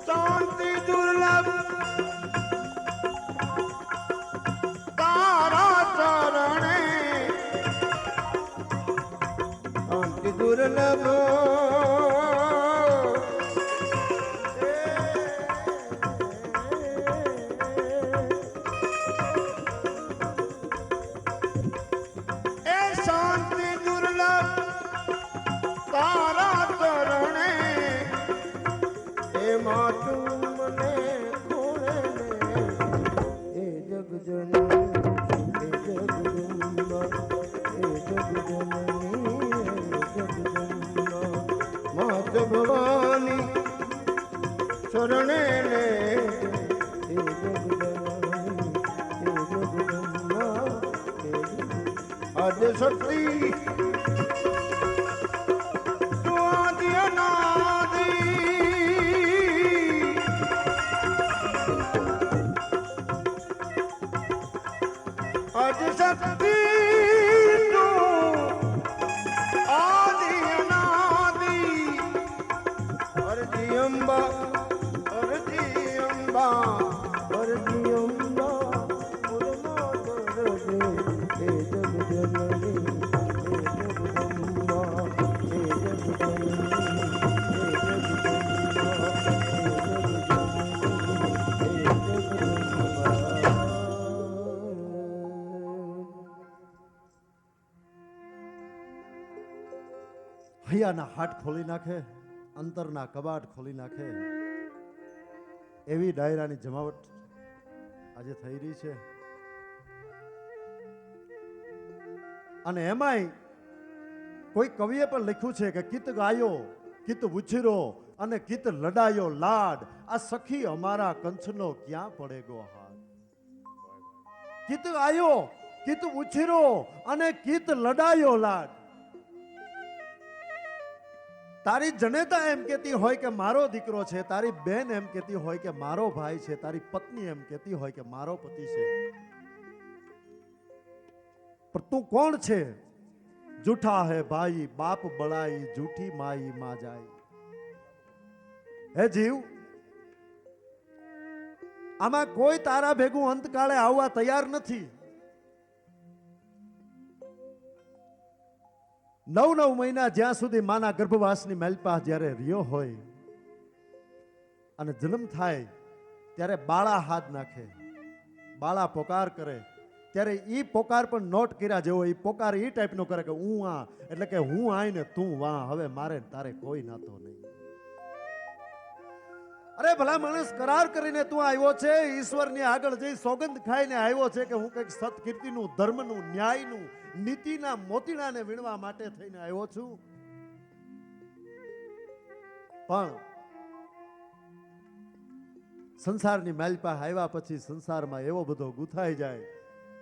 Speaker 3: શાંતિ દુર્લભ માત ભવાની શરણે ને આદ્ય શક્તિ આદિ અનાદિ આદ્ય શક્તિ આદિ અનાદિ અરજી અંબા અરજી અંબા અરજી અંબા મુરમા દરજે હે જગજનની હે જગદંબા હે
Speaker 2: હૈયાના હાટ ખોલી નાખે, અંતરના કબાટ ખોલી નાખે એવી ડાયરાની જમાવટ આજે થઈ રહી છે. અને એમાંય કોઈ કવિએ પણ લખ્યું છે કે કિત ગાયો કિત ઉછીરો અને કિત લડાયો લાડ, આ સખી અમારા કંચનો ક્યાં પડે ગો હાથ. કિત ગાયો કિત ઉછીરો અને કિત લડાયો લાડ. તારી જનેતા એમ કહેતી હોય કે મારો દીકરો છે, તારી બેન એમ કહેતી હોય કે મારો ભાઈ છે, તારી પત્ની એમ કહેતી હોય કે મારો પતિ છે, પણ તું કોણ છે? જૂઠા હે ભાઈ બાપ બળાઈ, જૂઠી માઈ માં જાય. હે જીવ, આમાં કોઈ તારા ભેગું અંતકાળે આવવા તૈયાર નથી. 9 મહિના જ્યાં સુધી માના ગર્ભવાસની મેલપા જ્યારે રહ્યો હોય અને જન્મ થાય ત્યારે બાળા હાથ નાખે, બાળા પોકાર કરે, ત્યારે ઈ પોકાર પણ નોટ કર્યા જેવો. ઈ પોકાર ઈ ટાઈપનો કરે કે હું આ, એટલે કે હું આઈ ને તું વાં, હવે મારે તારે કોઈ નાતો નહીં. અરે ભલા માણસ, કરાર કરીને તું આવ્યો છે, ઈશ્વરની આગળ જઈ સોગંદ ખાઈને આવ્યો છે કે હું કંઈક સત્કીર્તિનું, ધર્મનું, ન્યાયનું, નીતિના મોતીડાને વીણવા માટે થઈને આવ્યો છું. પણ સંસારની માલપા આવ્યા પછી સંસારમાં એવો બધો ગુથાઈ જાય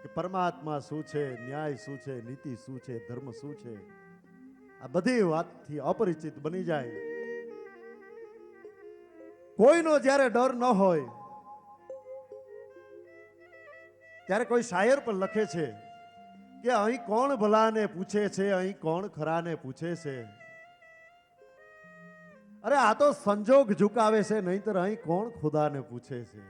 Speaker 2: કે પરમાત્મા શું છે, ન્યાય શું છે, નીતિ શું છે, ધર્મ શું છે, આ બધી વાતથી અપરિચિત બની જાય. કોઈનો જ્યારે ડર ન હોય ત્યારે કોઈ શાયર પણ લખે છે કે અહીં કોણ ભલાને પૂછે છે, અહીં કોણ ખરાને પૂછે છે. અરે આ તો સંજોગ ઝુકાવે છે, નહીંતર અહીં કોણ ખુદાને પૂછે છે.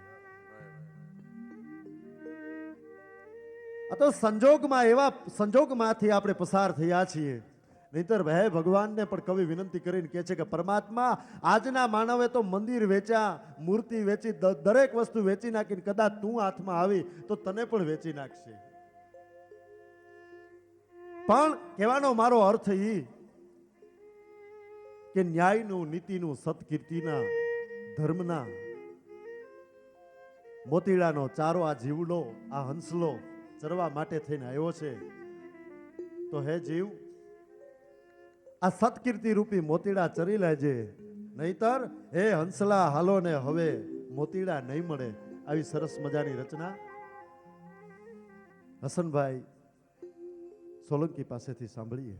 Speaker 2: આ તો સંજોગમાં, એવા સંજોગમાંથી આપણે પસાર થયા છીએ. નહીંતર હે ભગવાનને પણ કવિ વિનંતી કરીને કહે છે કે પરમાત્મા, આજના માનવે તો મંદિર વેચ્યા, મૂર્તિ વેચી, દરેક વસ્તુ વેચી નાખીને કદાચ તું હાથમાં આવી તો તને પણ વેચી નાખશે. પણ કહેવાનો મારો અર્થ એ કે ન્યાયનું, નીતિનું, સત્કીર્તિના, ધર્મના મોતીડાનો ચારો આ જીવડો, આ હંસલો ચરવા માટે થઈને આવ્યો છે. તો હે જીવ, આ સત્કીર્તિ રૂપી મોતીડા ચરી લેજે, નહીતર હે હંસલા હાલો ને હવે મોતીડા નહીં મળે. આવી સરસ મજાની રચના હસનભાઈ સોલંકી પાસેથી સાંભળીએ.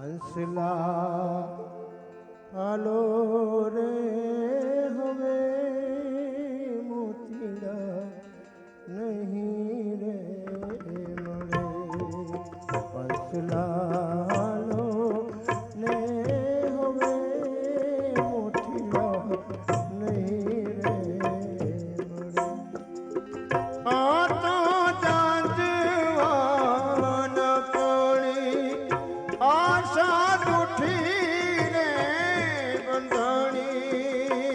Speaker 3: હંસલા હાલો રે હવે મોતીડા નહીં રે મળે. હંસલા હાલો ને હવે મોતીડા નહીં રે મળે. આ તો જાજવાન પડી આશા ઉઠી રે બંધણી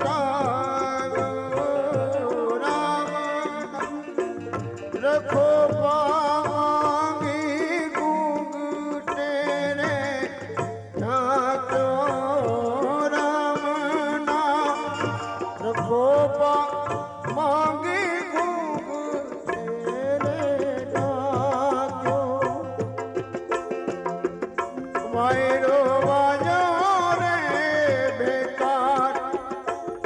Speaker 3: બતાવ્યો રામ રખો માંગી ઘૂંઘટે રે ઢાંક્યો રામ ના રખો માંગી ઘૂંઘટે રે ઢાંક્યો માયરો વાજો રે બેકાર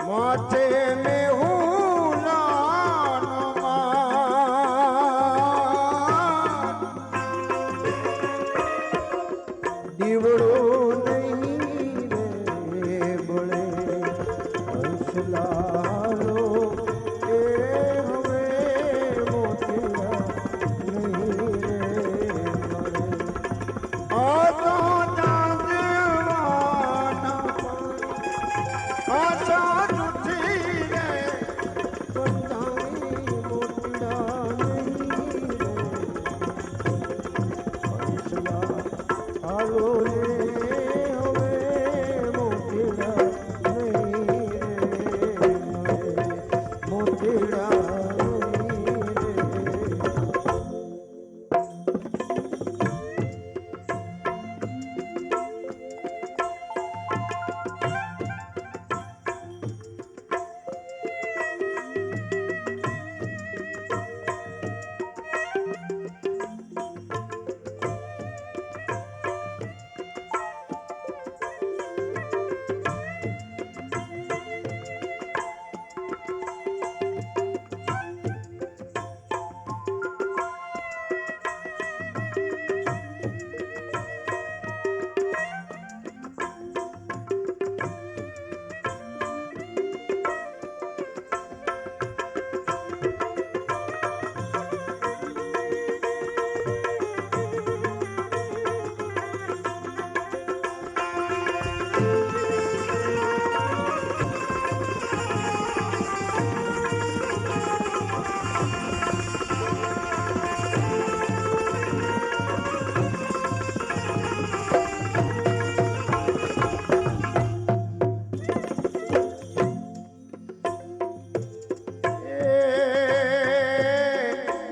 Speaker 3: માથે મેં હું નાનો માર દીવડો નહીં રે બળે હંસલાલો એ હવે મોતીલા નહીં રે મળે આ તો જાજવાના આશા જુઠી રે બધાની મોતીલા નહીં રે હંસલા હાલો રે હવે મોતીલા નહીં રે મળે મોતીલા નહીં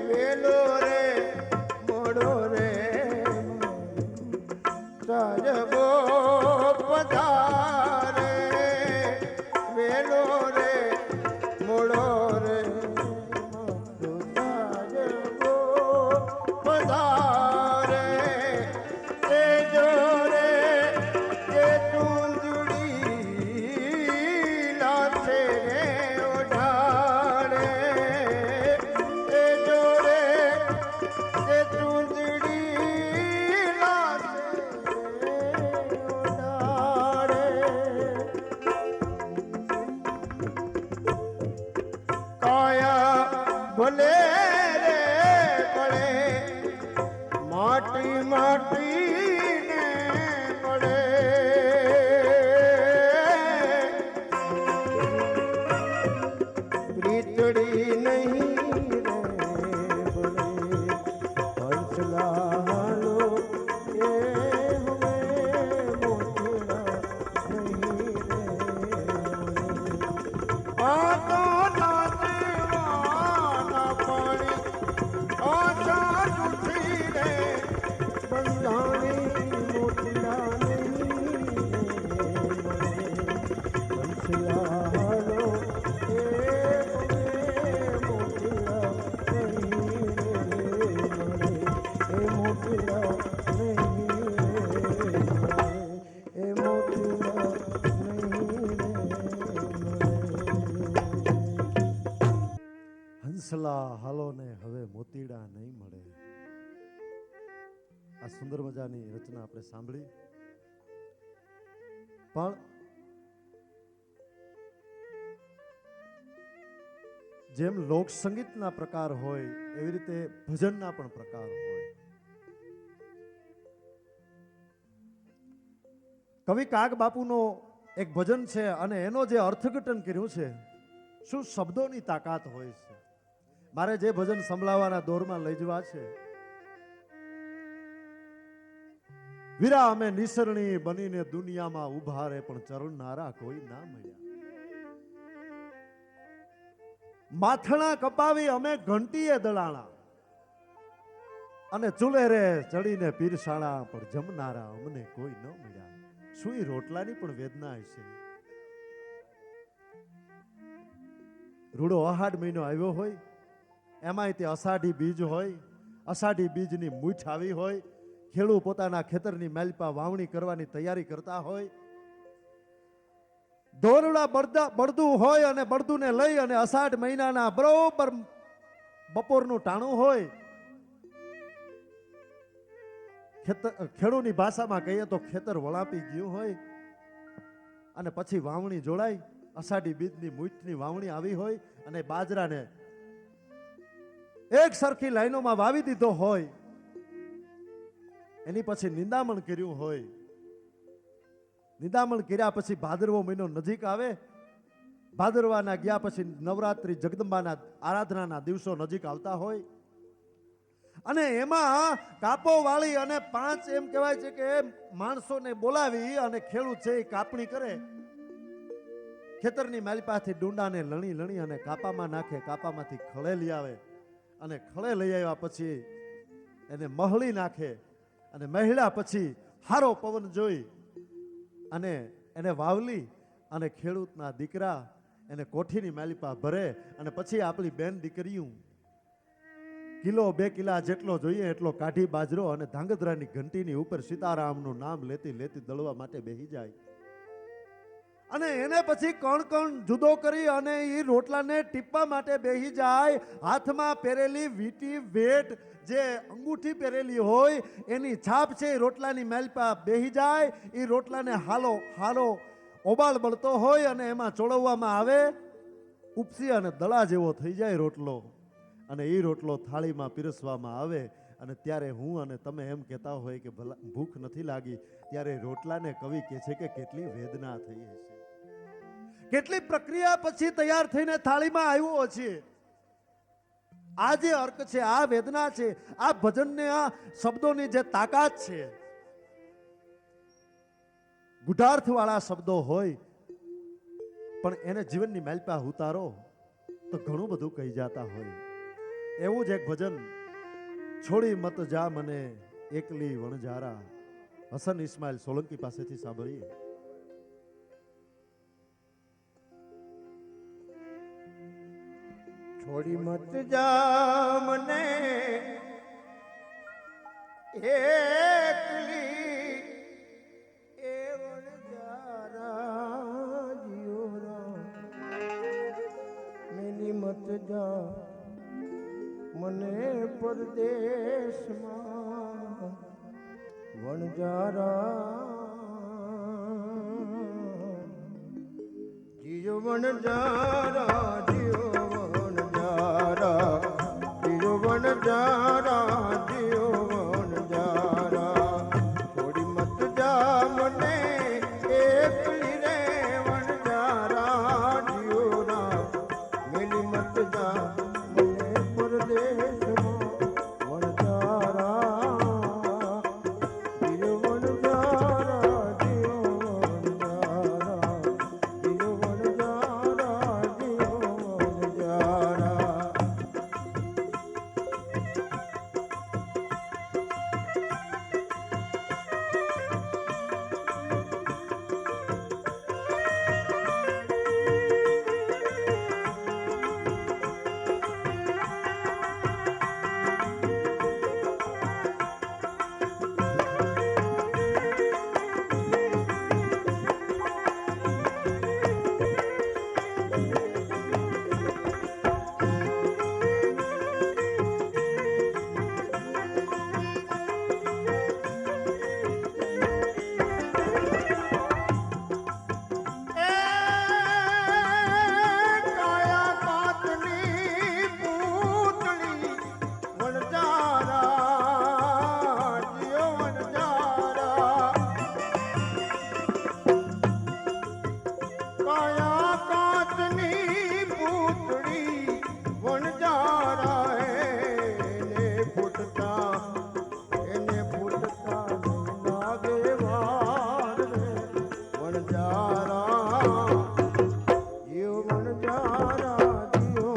Speaker 3: વેલો રે મોડો રે સાજબો પધારે વેલો રે મોડો રે સાજબો પધારે તે જોરે તે ચૂંદડી લાથે ઓઢાડે તે જોરે તે ચૂંદડી લાથે ઓઢાડે કાયા ભલે રે પડે માટી માટીને પડે પ્રીતડી નહીં રે ભલે હંસલા હાલો એ હવે મોતીલા નહીં રે આ તો નાચવાના પાણી આશા જુઠી રે બંધાણી મોતીલા નહીં હંસલા હાલો એ હવે મોતીલા નહીં એ મોતીલા નહીં એ મોતીલા
Speaker 2: હંસલા હાલો ને હવે મોતીડા નહીં મળે. આ સુંદર મજાની રચના આપણે સાંભળી, પણ જેમ લોક સંગીતના પ્રકાર હોય એવી રીતે ભજનના પણ પ્રકાર હોય. કવિ કાગ બાપુનો એક ભજન છે અને એનો જે અર્થઘટન કર્યું છે, શું શબ્દોની તાકાત હોય છે. મારે જે ભજન સંભળાવવાના દોરમાં લઈ જવા છે, વીરા અમે નિસરણી બનીને દુનિયામાં ઉભા રે પણ ચરણનારા કોઈ ના મળ્યા. માથણા કપાવી અમે ઘંટીએ દળાણા અને ચૂલે રે ચડીને પીરસાણા પણ જમનારા અમને કોઈ ન મળ્યા. શું ઈ રોટલાની પણ વેદના હશે? રૂડો અહાડ મહિનો આવ્યો હોય, એમાંય તે અષાઢી બીજ હોય, અષાઢી બીજની મૂઠ આવી હોય, ખેડૂત પોતાના ખેતરની મેલપા વાવણી કરવાની તૈયારી કરતા હોય, દોરડા બળદું હોય અને બળદુને લઈ અને અષાઢ મહિનાના બરોબર બપોરનું ટાણું હોય, ખેડૂની ભાષામાં કહીએ તો ખેતર વળાપી ગયું હોય અને પછી વાવણી જોડાય, અષાઢી બીજની મૂઠની વાવણી આવી હોય અને બાજરાને એક સરખી લાઈનોમાં વાવી દીધો હોય, એની પછી નિંદામણ કર્યું હોય, નિંદામણ કર્યા પછી ભાદરવો મહિનો નજીક આવે, ભાદરવાના ગયા પછી નવરાત્રી જગદંબાના આરાધનાના દિવસો નજીક આવતા હોય અને એમાં કાપો વાળી અને 5 એમ કહેવાય છે કે માણસોને બોલાવી અને ખેડૂત છે એ કાપણી કરે, ખેતરની માલિપાથી ડુંડાને લણી લણી અને કાપામાં નાખે, કાપામાંથી ખળે લઈ આવે અને ખળે લઈ આવ્યા પછી એને મહળી નાખે અને મહિળા પછી હારો પવન જોઈ અને એને વાવલી અને ખેડૂતના દીકરા એને કોઠીની માલિપા ભરે અને પછી આપણી બેન દીકરીઓ કિલો 2 કિલા જેટલો જોઈએ એટલો કાઢી બાજરો અને ધાંગધ્રાની ઘંટીની ઉપર સીતારામનું નામ લેતી લેતી દળવા માટે બેહી જાય અને એને પછી કણ કણ જુદો કરી અને એ રોટલાને ટીપવા માટે બેહી જાય. હાથમાં પહેરેલી વીટી વેટ જે અંગૂઠી પહેરેલી હોય એની છાપ છે એ રોટલાની મેલપા બેહી જાય, એ રોટલાને હાલો હાલો ઓબાળ બળતો હોય અને એમાં ચોળવવામાં આવે, ઉપસી અને દડા જેવો થઈ જાય રોટલો અને એ રોટલો થાળીમાં પીરસવામાં આવે અને ત્યારે હું અને તમે એમ કહેતા હોય કે ભૂખ નથી લાગી, ત્યારે રોટલાને કવિ કહે છે કે કેટલી વેદના થઈ હશે, કેટલી પ્રક્રિયા પછી તૈયાર થઈને થાળીમાં આવ્યો છે. આ જે અર્ક છે, આ વેદના છે, આ ભજનને આ શબ્દોની જે તાકાત છે, ગુઢાર્થ વાળા શબ્દો હોય પણ એને જીવનની મેલપા ઉતારો તો ઘણું બધું કહી જતા હોય. એવું જ એક ભજન છોડી મત જા મને એકલી વણજારા, હસન ઇસ્માઇલ સોલંકી પાસેથી સાંભળીએ.
Speaker 3: છોડી મત જા મને એકલી એ વણજારા જીઓરા, મેલી મત જા મને પરદેશમાં વણજારા જીઓ વણજારા જીઓ જીઓ વણજારા જીઓ વણજારા, થોડી મત જા મને એકલી રે વણજારા જીઓરા, મેલી મત જા મને પરદેશમાં વણજારા જીઓ વણજારા જીઓ વણજારા જીઓ વણજારા જીઓ વણજારા. જીઓ વણજારા જીઓ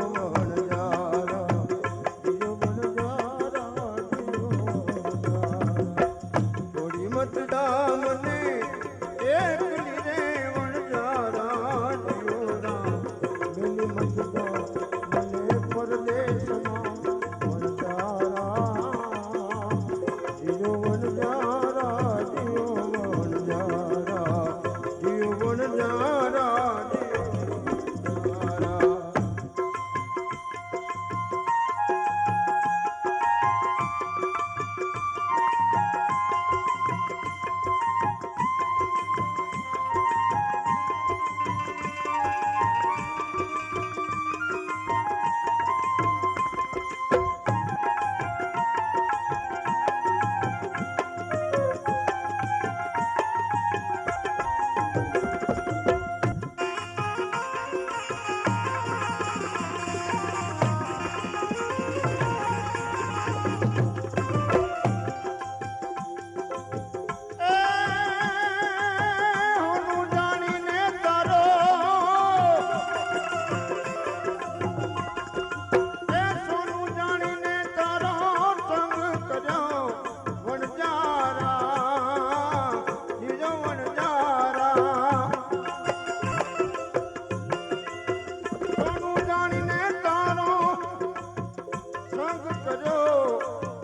Speaker 3: કરો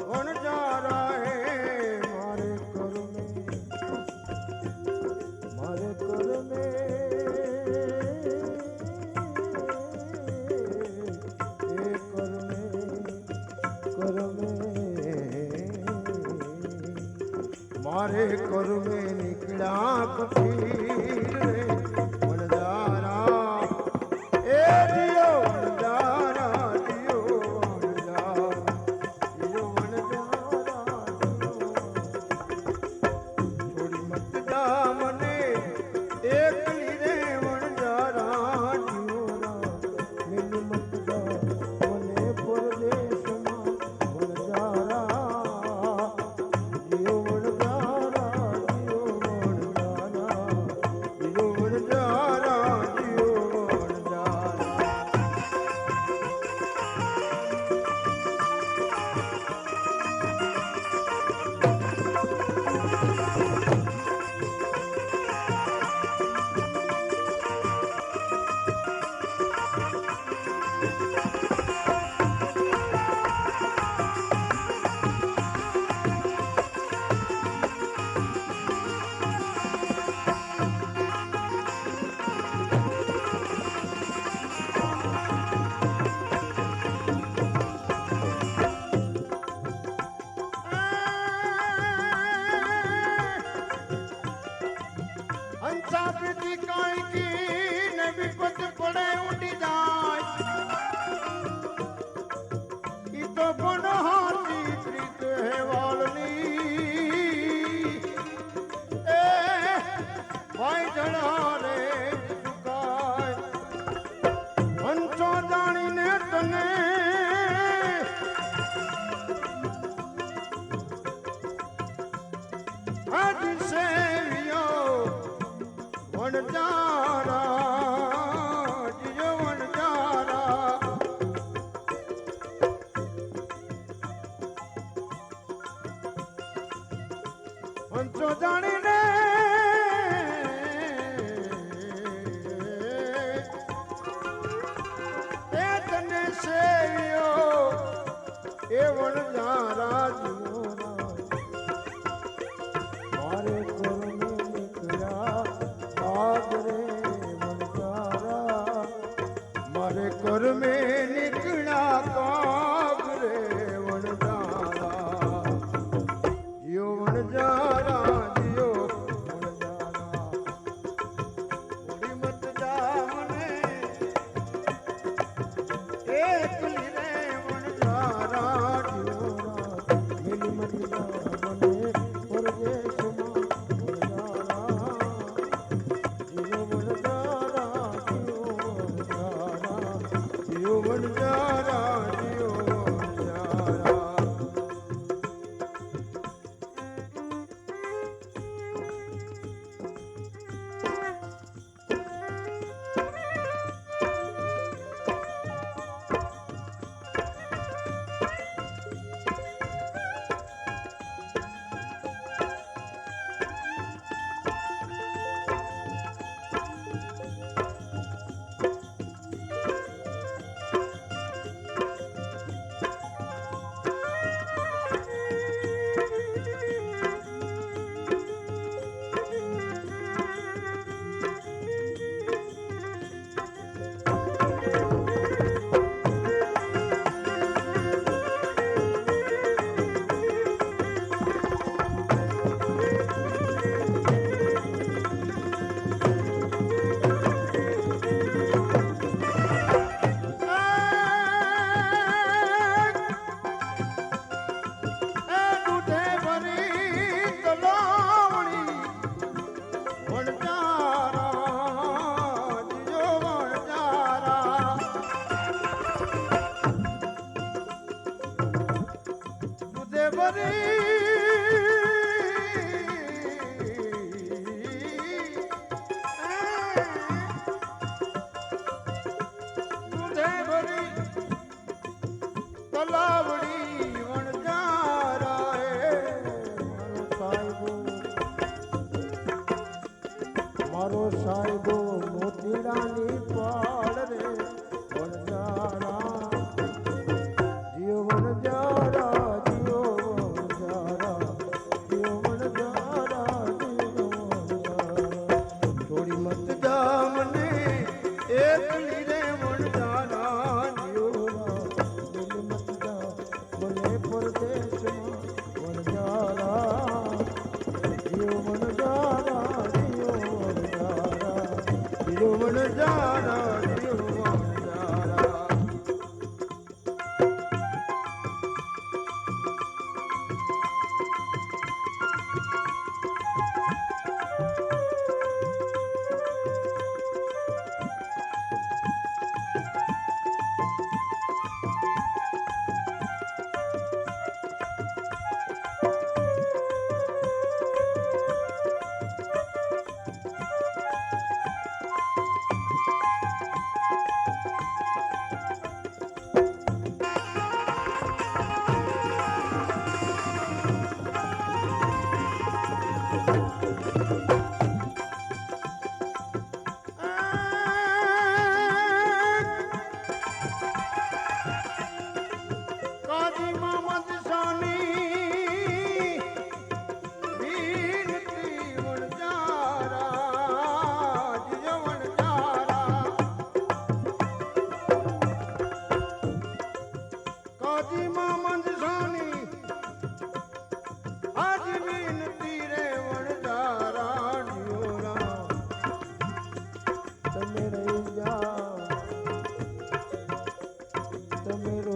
Speaker 3: વણજારા હે મારે કરમે મારે કરમે એ કરમે કરમે મારે કરમે નીકળ્યા કઠીર રે વણજારા એ દિયો વણજારા દિયો વણજારા દિયો વણજારા છોડી મત જા મને એકલી રે વણજારા દિયોરા મિલી મત જા મને પરદેશમાં વણજારા દિયો વણજારા દિયો વણજારા દિયો વણજારા દિયો વણજારા હંસા પીતી કાંઈ કી ને વિપત પડે ઉડી જાય ઈ તો પણ હાથી પ્રીત હે વાલની એ ભાઈ જણા રે ચુકાય હંસો જાણીને તને આજ સેવ્યો વણજારા જીયો વણજારા હંસો જાણીને એ તને સેવ્યો એ વણજારા જીયોરા મારે કરમે નીકળ્યા કાગરે વણજારા મારે કરમે નીકળ્યા કાગરે વણજારા જીયો વણજારા જીયો વણજારા થોડી મત જા મને એકલી રે વણજારા જીયોરા મિલી મત જા મને પરદેશમાં વણજારા જીયો વણજારા જીયો વણજારા જીયો વણજારા જીયો વણજારા મારો સાહેબો મોતીડાની પાડ રે વણજારા જીવ વણજારા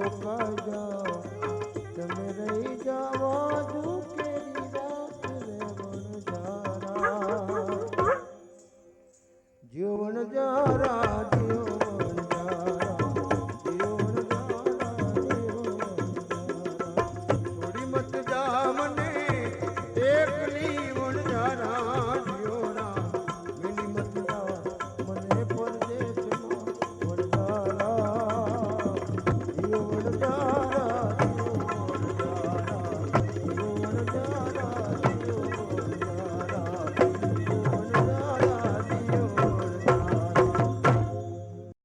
Speaker 3: રોકાઈ જાઓ તમે રહી જાઓ